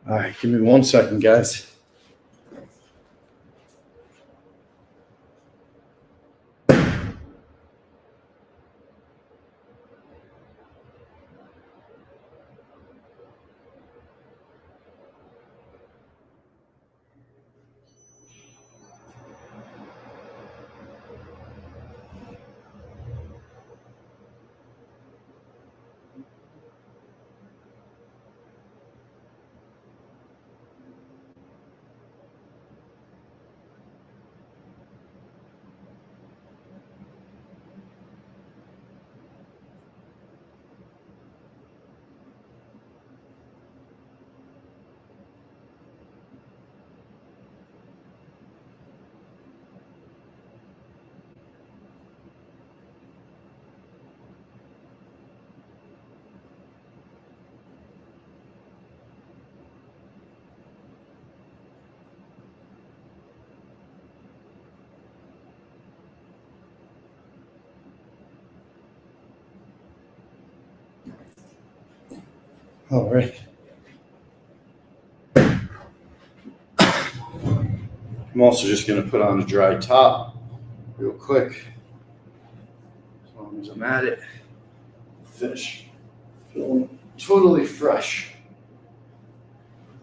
All right, Give me 1 second, guys. All right. I'm also just going to put on a dry top real quick. As long as I'm at it. Finish. Feeling totally fresh.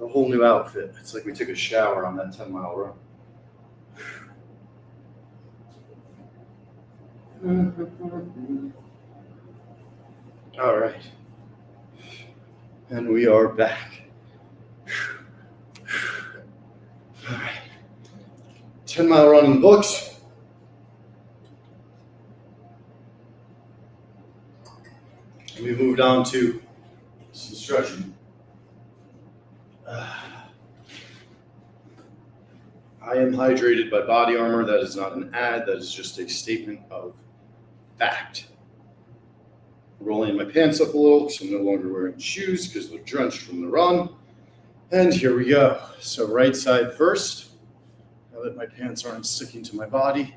A whole new outfit. It's like we took a shower on that 10-mile run. All right. And we are back. All right. 10-mile run in the books. We moved on to some stretching. I am hydrated by Body Armor. That is not an ad. That is just a statement of fact. Rolling my pants up a little because I'm no longer wearing shoes because they're drenched from the run. And here we go. So right side first. Now that my pants aren't sticking to my body,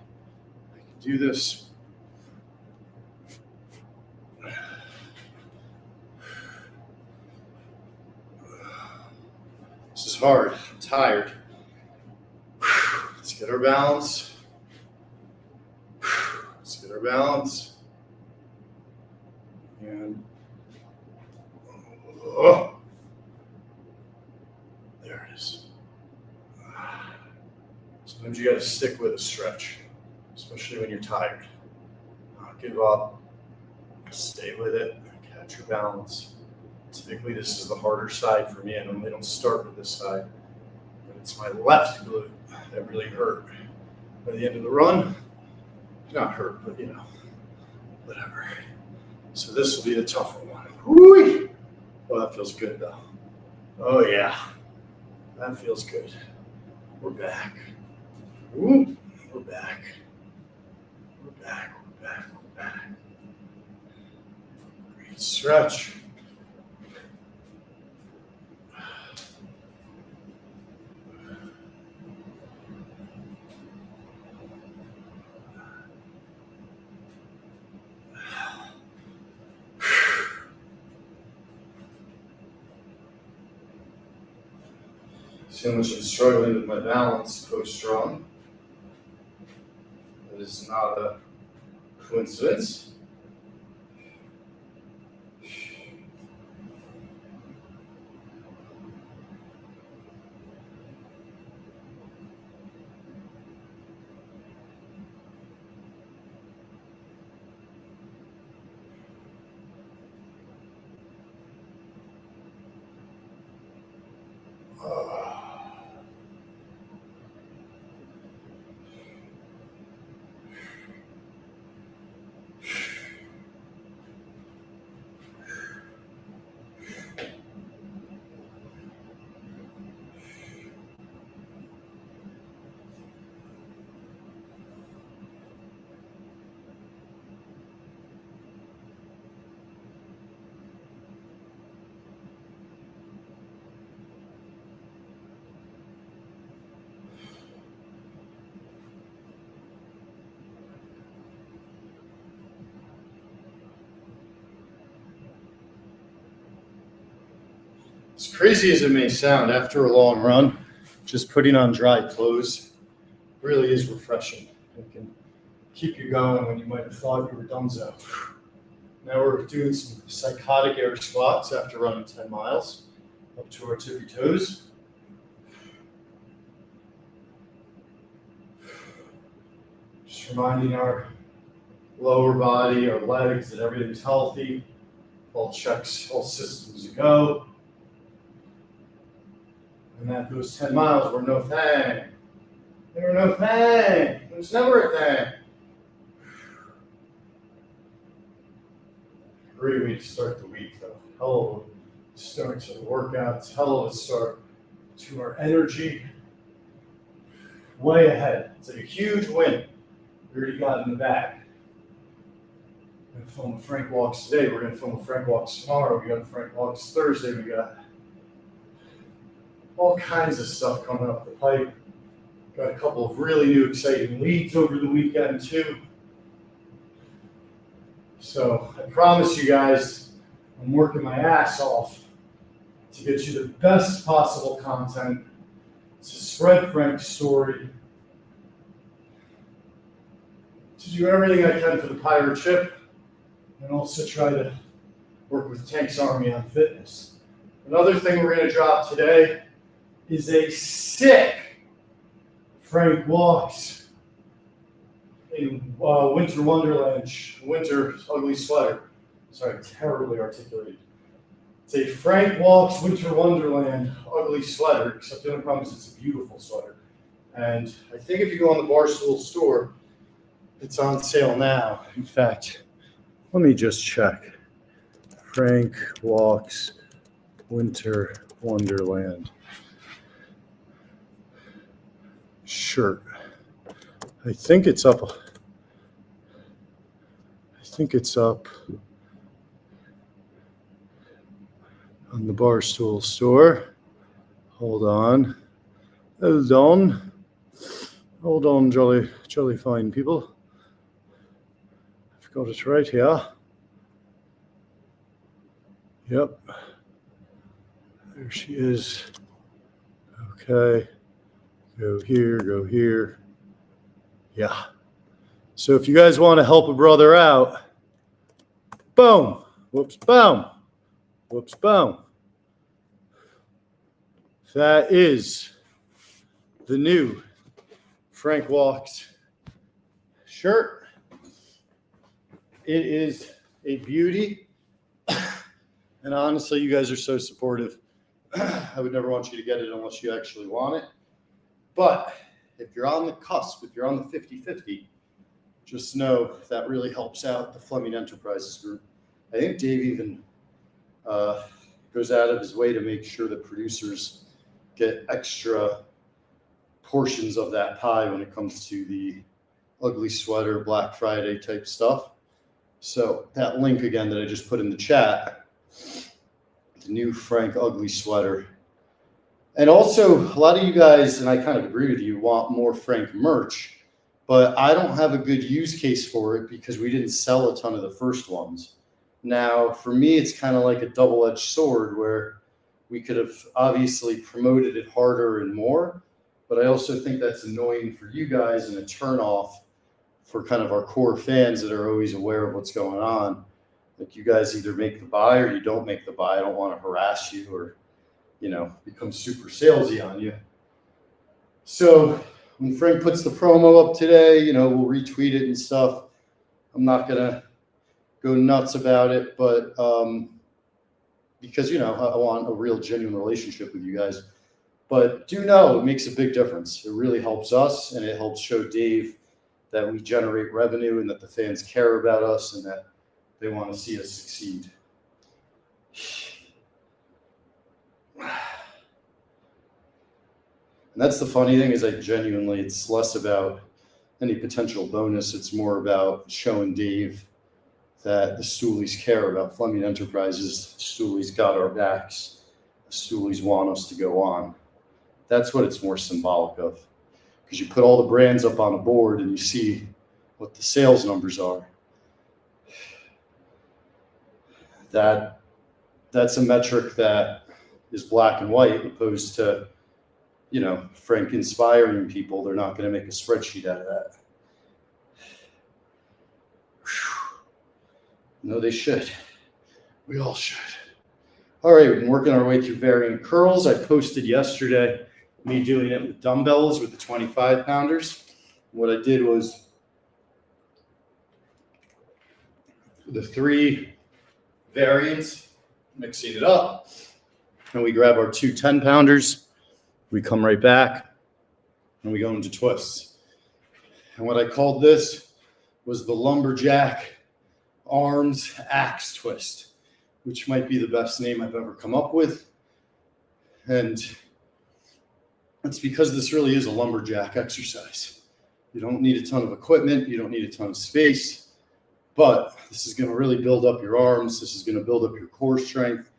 I can do this. This is hard. I'm tired. Let's get our balance. Let's get our balance. And there it is. Sometimes you got to stick with a stretch, especially when you're tired. Not give up. Stay with it. Catch your balance. Typically, this is the harder side for me. I normally don't start with this side, but it's my left glute that really hurt. By the end of the run, not hurt, but whatever. So this will be the tougher one. Whoo! Oh, that feels good though. Oh yeah, that feels good. We're back. Woo! We're back. We're back. We're back. We're back. Great stretch. See how much I'm struggling with my balance post-run. That is not a coincidence. crazy as it may sound, after a long run, just putting on dry clothes really is refreshing. It can keep you going when you might have thought you were donezo. Now we're doing some psychotic air squats after running 10 miles up to our tippy toes. Just reminding our lower body, our legs, that everything's healthy. All checks, all systems go. And that those 10 miles were no thing. They were no thing. It was never a thing. Great way to start the week, though. Hell of a start to the workouts. Hell of a start to our energy. Way ahead. It's like a huge win. We already got in the bag. We're going to film with Frank Walks today. We're going to film with Frank Walks tomorrow. We got Frank Walks Thursday. We got all kinds of stuff coming up the pipe. Got a couple of really new exciting leads over the weekend too. So I promise you guys, I'm working my ass off to get you the best possible content, to spread Frank's story, to do everything I can for the Pirate Ship, and also try to work with Tank's Army on fitness. Another thing we're going to drop today is a sick Frank Walks in Winter Wonderland, Winter Ugly Sweater. Sorry, terribly articulated. It's a Frank Walks Winter Wonderland Ugly Sweater, except the only problem is it's a beautiful sweater. And I think if you go on the Barstool store, it's on sale now. In fact, let me just check. Frank Walks Winter Wonderland shirt. I think it's up. On the Barstool store. Hold on, jolly fine people. I've got it right here. Yep. There she is. Okay. Go here. Yeah. So if you guys want to help a brother out, boom. Whoops, boom. Whoops, boom. That is the new Frank Walks shirt. It is a beauty. And honestly, you guys are so supportive. I would never want you to get it unless you actually want it. But if you're on the cusp, if you're on the 50-50, just know that really helps out the Fleming Enterprises group. I think Dave even goes out of his way to make sure that producers get extra portions of that pie when it comes to the ugly sweater, Black Friday type stuff. So that link again that I just put in the chat, the new Frank Ugly Sweater. And also, a lot of you guys, and I kind of agree with you, want more Frank merch, but I don't have a good use case for it because we didn't sell a ton of the first ones. Now, for me, it's kind of like a double-edged sword where we could have obviously promoted it harder and more, but I also think that's annoying for you guys and a turnoff for kind of our core fans that are always aware of what's going on. Like, you guys either make the buy or you don't make the buy. I don't want to harass you or, become super salesy on you. So when Frank puts the promo up today, we'll retweet it and stuff. I'm not going to go nuts about it, but because, I want a real genuine relationship with you guys. But do know it makes a big difference. It really helps us, and it helps show Dave that we generate revenue and that the fans care about us and that they want to see us succeed. And that's the funny thing is it's less about any potential bonus. It's more about showing Dave that the Stoolies care about Fleming Enterprises. The Stoolies got our backs. The Stoolies want us to go on. That's what it's more symbolic of. Because you put all the brands up on a board and you see what the sales numbers are. That's a metric that, is black and white, opposed to, frank inspiring people. They're not going to make a spreadsheet out of that. No, they should. We all should. All right, we've been working our way through variant curls. I posted yesterday me doing it with dumbbells with the 25 pounders. What I did was the 3 variants, mixing it up, and we grab our 2 10 pounders. We come right back and we go into twists. And what I called this was the lumberjack arms axe twist, which might be the best name I've ever come up with. And it's because this really is a lumberjack exercise. You don't need a ton of equipment. You don't need a ton of space. But this is going to really build up your arms. This is going to build up your core strength.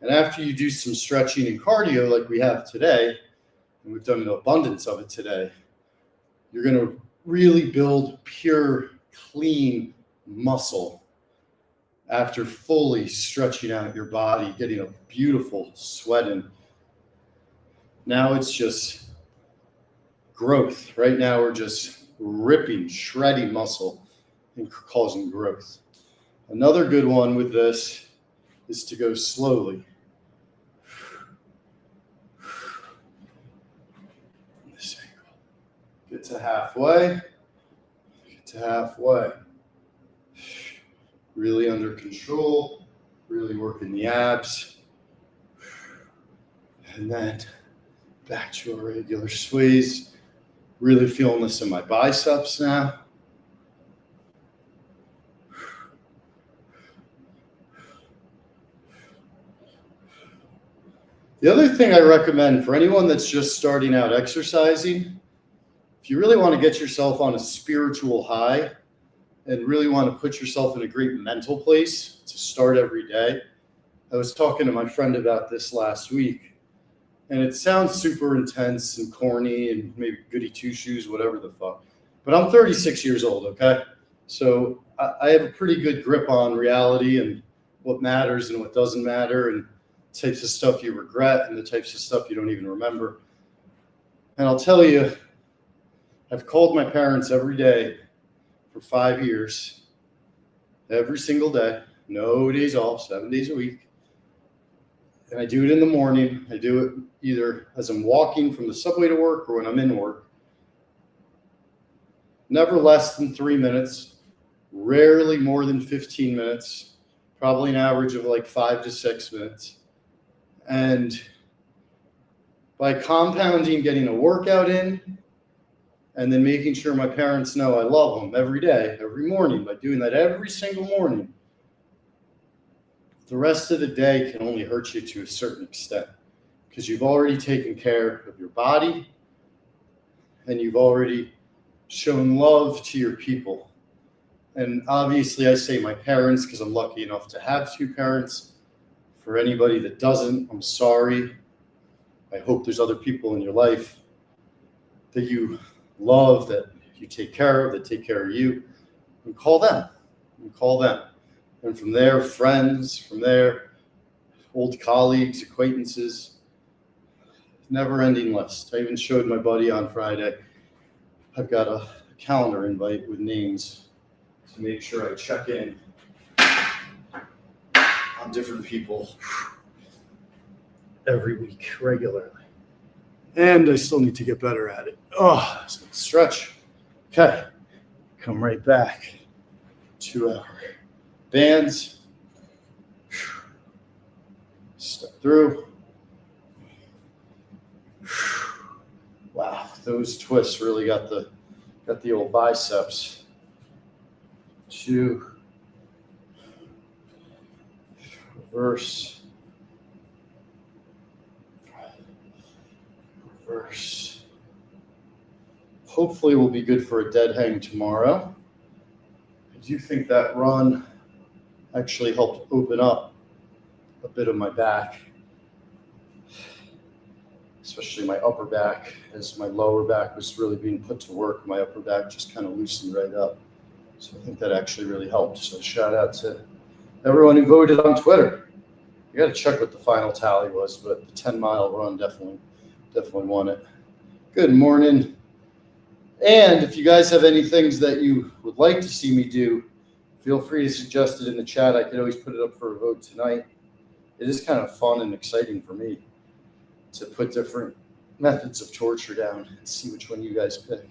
And after you do some stretching and cardio like we have today, and we've done an abundance of it today, you're going to really build pure, clean muscle after fully stretching out your body, getting a beautiful sweat in. Now it's just growth. Right now we're just ripping, shredding muscle and causing growth. Another good one with this is to go slowly. This angle. Get to halfway. Get to halfway. Really under control, really working the abs. And then back to a regular squeeze. Really feeling this in my biceps now. The other thing I recommend for anyone that's just starting out exercising, if you really want to get yourself on a spiritual high, and really want to put yourself in a great mental place to start every day. I was talking to my friend about this last week, and it sounds super intense and corny and maybe goody two-shoes, whatever the fuck. But I'm 36 years old, okay? So I have a pretty good grip on reality and what matters and what doesn't matter, and types of stuff you regret and the types of stuff you don't even remember. And I'll tell you, I've called my parents every day for 5 years, every single day, no days off, 7 days a week. And I do it in the morning. I do it either as I'm walking from the subway to work or when I'm in work. Never less than 3 minutes, rarely more than 15 minutes, probably an average of like 5 to 6 minutes. And by compounding getting a workout in, and then making sure my parents know I love them every day, every morning, by doing that every single morning, the rest of the day can only hurt you to a certain extent because you've already taken care of your body and you've already shown love to your people. And obviously I say my parents because I'm lucky enough to have 2 parents. For anybody that doesn't, I'm sorry. I hope there's other people in your life that you love, that you take care of, that take care of you, and call them. And from there, friends, from there, old colleagues, acquaintances, never-ending list. I even showed my buddy on Friday. I've got a calendar invite with names to make sure I check in on different people every week, regularly. And I still need to get better at it. Oh, so stretch. Okay. Come right back to our bands. Step through. Wow, those twists really got the old biceps. 2. Reverse. Hopefully we'll be good for a dead hang tomorrow. I do think that run actually helped open up a bit of my back, especially my upper back. As my lower back was really being put to work, my upper back just kind of loosened right up. So I think that actually really helped. So shout out to everyone who voted on Twitter. I got to check what the final tally was, but the 10-mile run definitely won it. Good morning. And if you guys have any things that you would like to see me do, feel free to suggest it in the chat. I could always put it up for a vote tonight. It is kind of fun and exciting for me to put different methods of torture down and see which one you guys pick.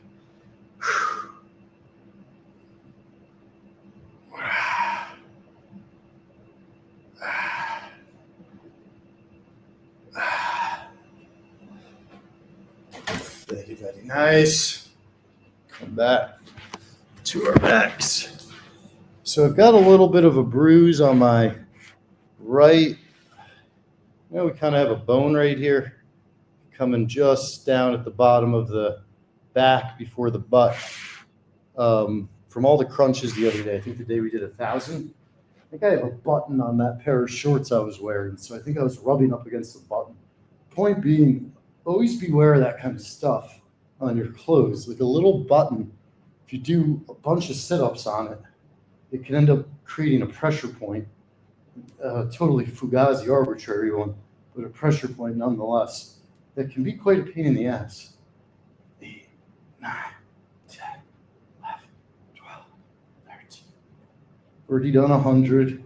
Very, very nice. Come back to our backs. So I've got a little bit of a bruise on my right. We kind of have a bone right here coming just down at the bottom of the back before the butt. From all the crunches the other day, I think the day we did 1,000, I think I have a button on that pair of shorts I was wearing. So I think I was rubbing up against the button. Point being, always beware of that kind of stuff on your clothes. Like a little button, if you do a bunch of sit-ups on it, it can end up creating a pressure point. Totally fugazi, arbitrary one, but a pressure point nonetheless. That can be quite a pain in the ass. 8, 9, 10, 11, 12, 13. Already done 100.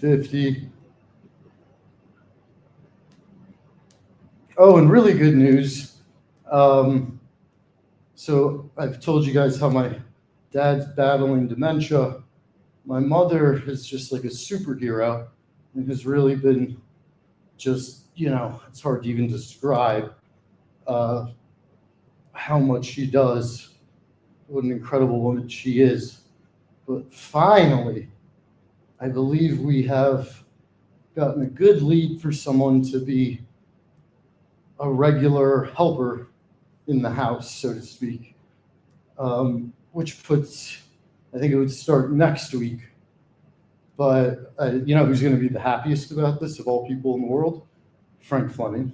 $50. Oh, and really good news. So I've told you guys how my dad's battling dementia. My mother is just like a superhero and has really been just, it's hard to even describe how much she does. What an incredible woman she is. But finally, I believe we have gotten a good lead for someone to be a regular helper in the house, so to speak, which puts, I think it would start next week. But who's going to be the happiest about this of all people in the world? Frank Fleming.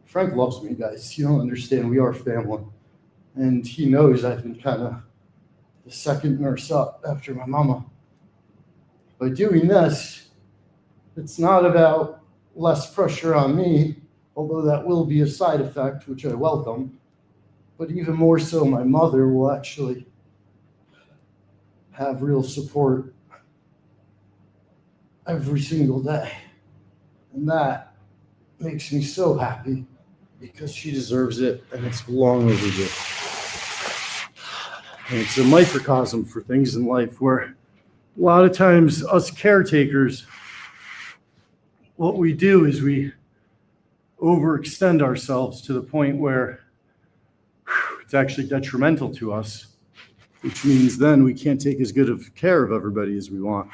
Frank loves me, guys. You don't understand. We are family. And he knows I've been kind of the second nurse up after my mama. By doing this, it's not about less pressure on me, although that will be a side effect, which I welcome. But even more so, my mother will actually have real support every single day. And that makes me so happy because she deserves it and it's long overdue. And it's a microcosm for things in life where a lot of times us caretakers, what we do is we overextend ourselves to the point where it's actually detrimental to us, which means then we can't take as good of care of everybody as we want.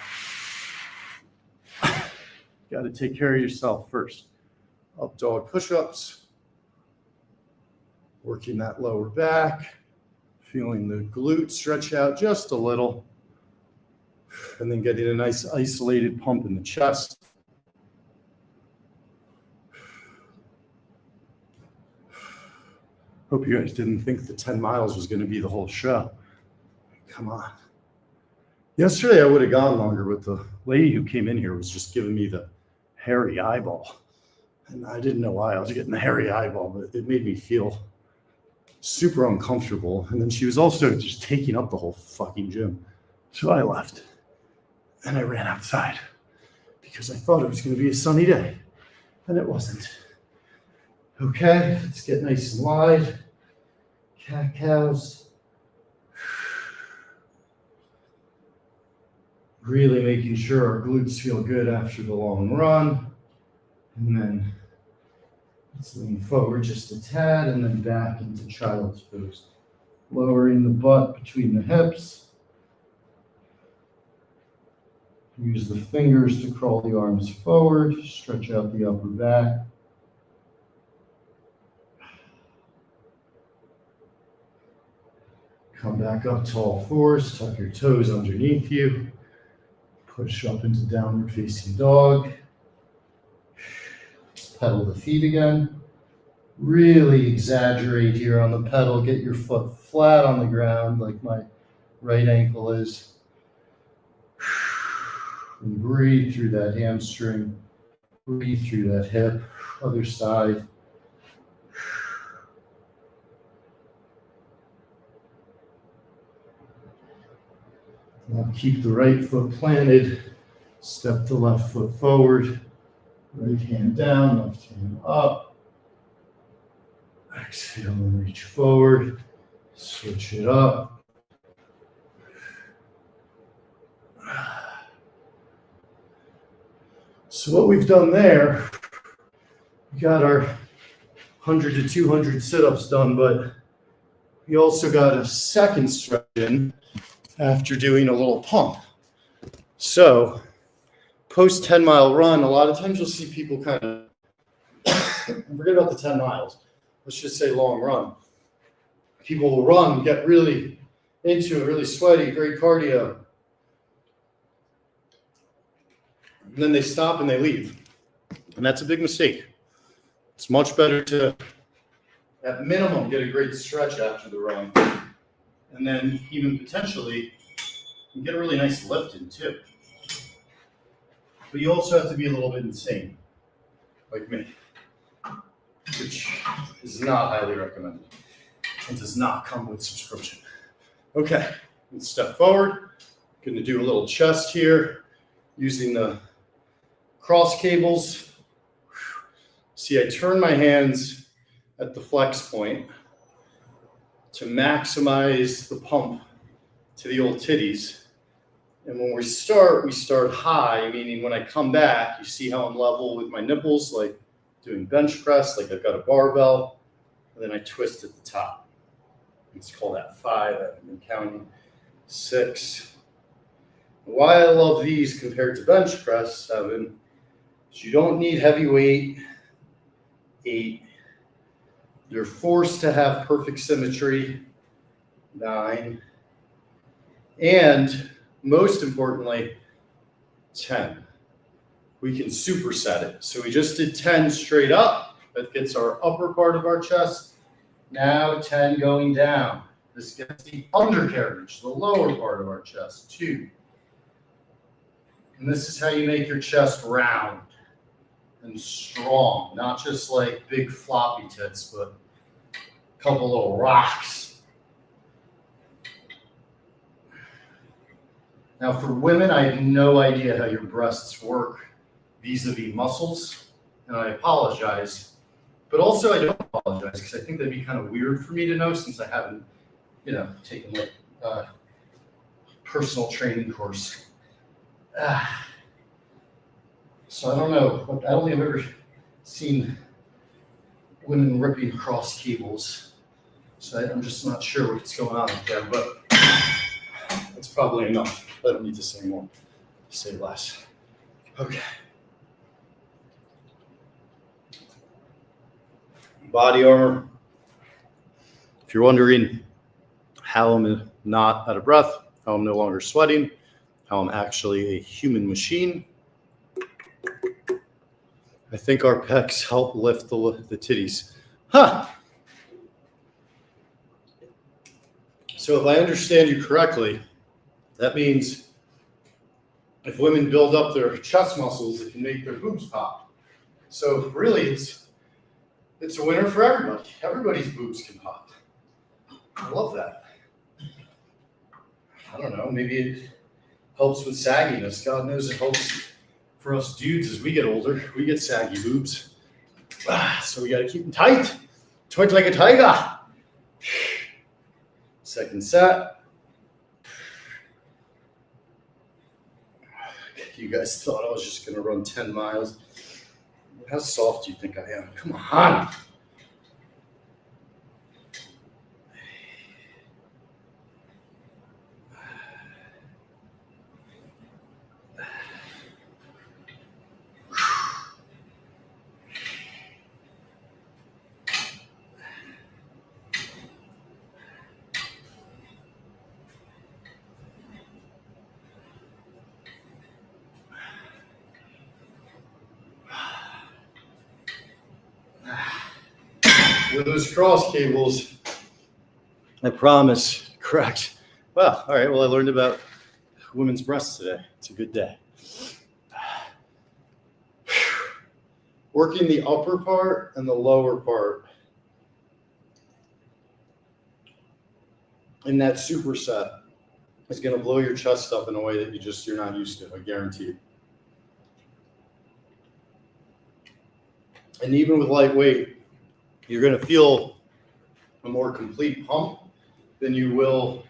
Got to take care of yourself first. Up dog push-ups, working that lower back, feeling the glute stretch out just a little, and then getting a nice isolated pump in the chest. Hope you guys didn't think the 10 miles was going to be the whole show. Come on. Yesterday I would have gone longer, but the lady who came in here was just giving me the hairy eyeball. And I didn't know why I was getting the hairy eyeball, but it made me feel super uncomfortable. And then she was also just taking up the whole fucking gym. So I left and I ran outside because I thought it was going to be a sunny day, and it wasn't. Okay, let's get nice and wide. Cat-cows. Really making sure our glutes feel good after the long run. And then let's lean forward just a tad and then back into child's pose. Lowering the butt between the hips. Use the fingers to crawl the arms forward. Stretch out the upper back. Come back up to all fours, tuck your toes underneath you. Push up into downward facing dog. Pedal the feet again. Really exaggerate here on the pedal. Get your foot flat on the ground like my right ankle is. And breathe through that hamstring. Breathe through that hip. Other side. Now keep the right foot planted. Step the left foot forward. Right hand down, left hand up. Exhale and reach forward. Switch it up. So what we've done there, we got our 100 to 200 sit-ups done, but we also got a second stretch in after doing a little pump. So post 10-mile run, a lot of times you'll see people kind of, forget about the 10 miles, let's just say long run. People will run, get really into it, really sweaty, great cardio. And then they stop and they leave. And that's a big mistake. It's much better to, at minimum, get a great stretch after the run. And then even potentially, you get a really nice lift in too. But you also have to be a little bit insane, like me, which is not highly recommended. It does not come with subscription. Okay, let's step forward. Going to do a little chest here using the cross cables. See, I turn my hands at the flex point to maximize the pump to the old titties. And when we start high, meaning when I come back, you see how I'm level with my nipples, like doing bench press, like I've got a barbell, and then I twist at the top. Let's call that 5, I've been counting 6. Why I love these compared to bench press, 7, is you don't need heavy weight, 8. You're forced to have perfect symmetry, 9. And most importantly, 10. We can superset it. So we just did 10 straight up. That gets our upper part of our chest. Now 10 going down. This gets the undercarriage, the lower part of our chest, 2. And this is how you make your chest round and strong, not just like big floppy tits, but a couple little rocks. Now for women, I have no idea how your breasts work vis-a-vis muscles, and I apologize. But also I don't apologize because I think that'd be kind of weird for me to know since I haven't, taken like personal training course. So I don't know. I don't think I've ever seen women ripping cross cables. So I'm just not sure what's going on with there, but that's probably enough. I don't need to say more, say less. Okay. Body armor. If you're wondering how I'm not out of breath, how I'm no longer sweating, how I'm actually a human machine, I think our pecs help lift the titties. So if I understand you correctly, that means if women build up their chest muscles, it can make their boobs pop. So really, it's a winner for everybody. Everybody's boobs can pop. I love that. I don't know, maybe it helps with sagginess. God knows it helps for us dudes as we get older. We get saggy boobs. So we got to keep them tight. Tight like a tiger. Second set. You guys thought I was just going to run 10 miles. How soft do you think I am? Come on. with those cross cables, I promise, correct. Well, all right, well, I learned about women's breasts today. It's a good day. Working the upper part and the lower part in that superset is going to blow your chest up in a way that you're not used to, I guarantee you. And even with lightweight, you're going to feel a more complete pump than you will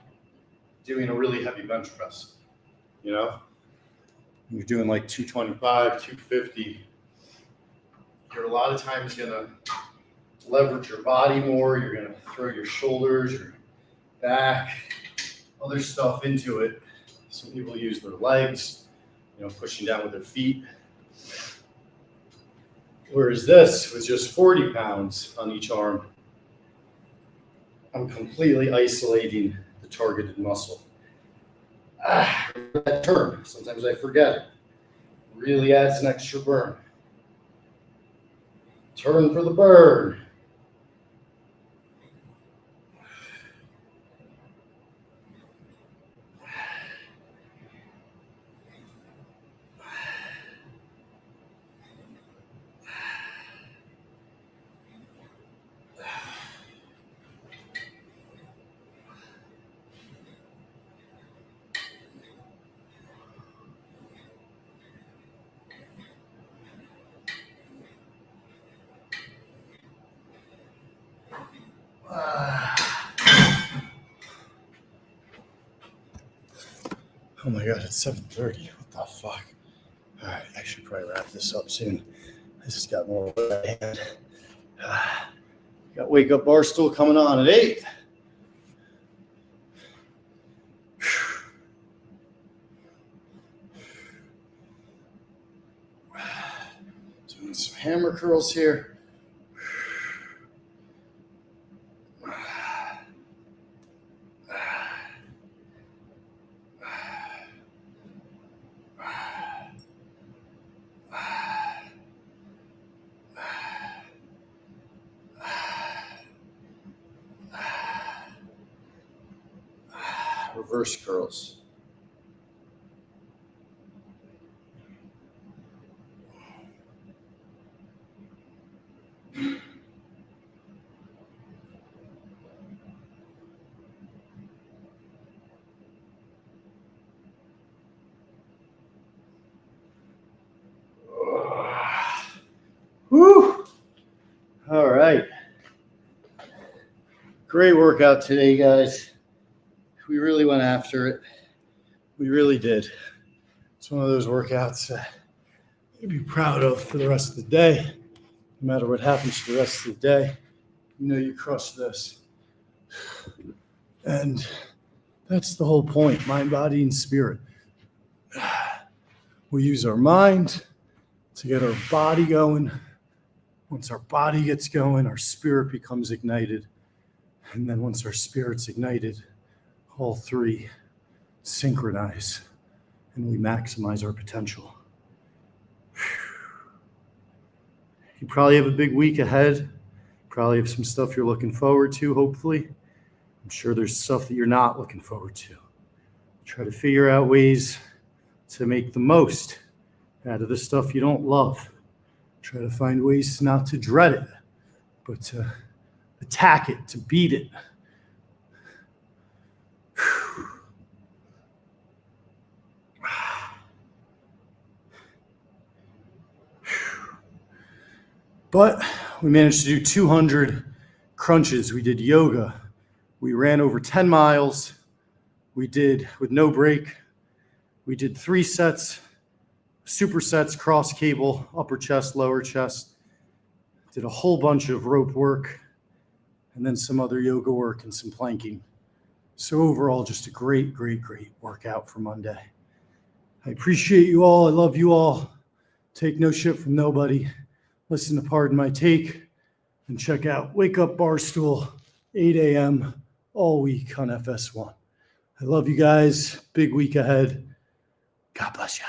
doing a really heavy bench press. You know, you're doing like 225, 250. You're a lot of times going to leverage your body more. You're going to throw your shoulders, your back, other stuff into it. Some people use their legs, you know, pushing down with their feet. Whereas this, with just 40 pounds on each arm, I'm completely isolating the targeted muscle. That term, sometimes I forget it. Really adds an extra burn. Turn for the burn. Oh my God, it's 7:30. What the fuck? All right, I should probably wrap this up soon. This has got more of a hand. Got Wake Up Barstool coming on at 8. Doing some hammer curls here. Reverse curls. Woo! All right. Great workout today, guys. We really went after it. We really did. It's one of those workouts you'd be proud of for the rest of the day. No matter what happens for the rest of the day, you know you crushed this. And that's the whole point, mind, body, and spirit. We use our mind to get our body going. Once our body gets going, our spirit becomes ignited. And then once our spirit's ignited, all three synchronize and we maximize our potential. You probably have a big week ahead. Probably have some stuff you're looking forward to, hopefully. I'm sure there's stuff that you're not looking forward to. Try to figure out ways to make the most out of the stuff you don't love. Try to find ways not to dread it, but to attack it, to beat it. But we managed to do 200 crunches. We did yoga. We ran over 10 miles. We did with no break. We did 3 sets, supersets, cross cable, upper chest, lower chest. Did a whole bunch of rope work and then some other yoga work and some planking. So overall, just a great, great, great workout for Monday. I appreciate you all. I love you all. Take no shit from nobody. Listen to Pardon My Take and check out Wake Up Barstool, 8 a.m. all week on FS1. I love you guys. Big week ahead. God bless you.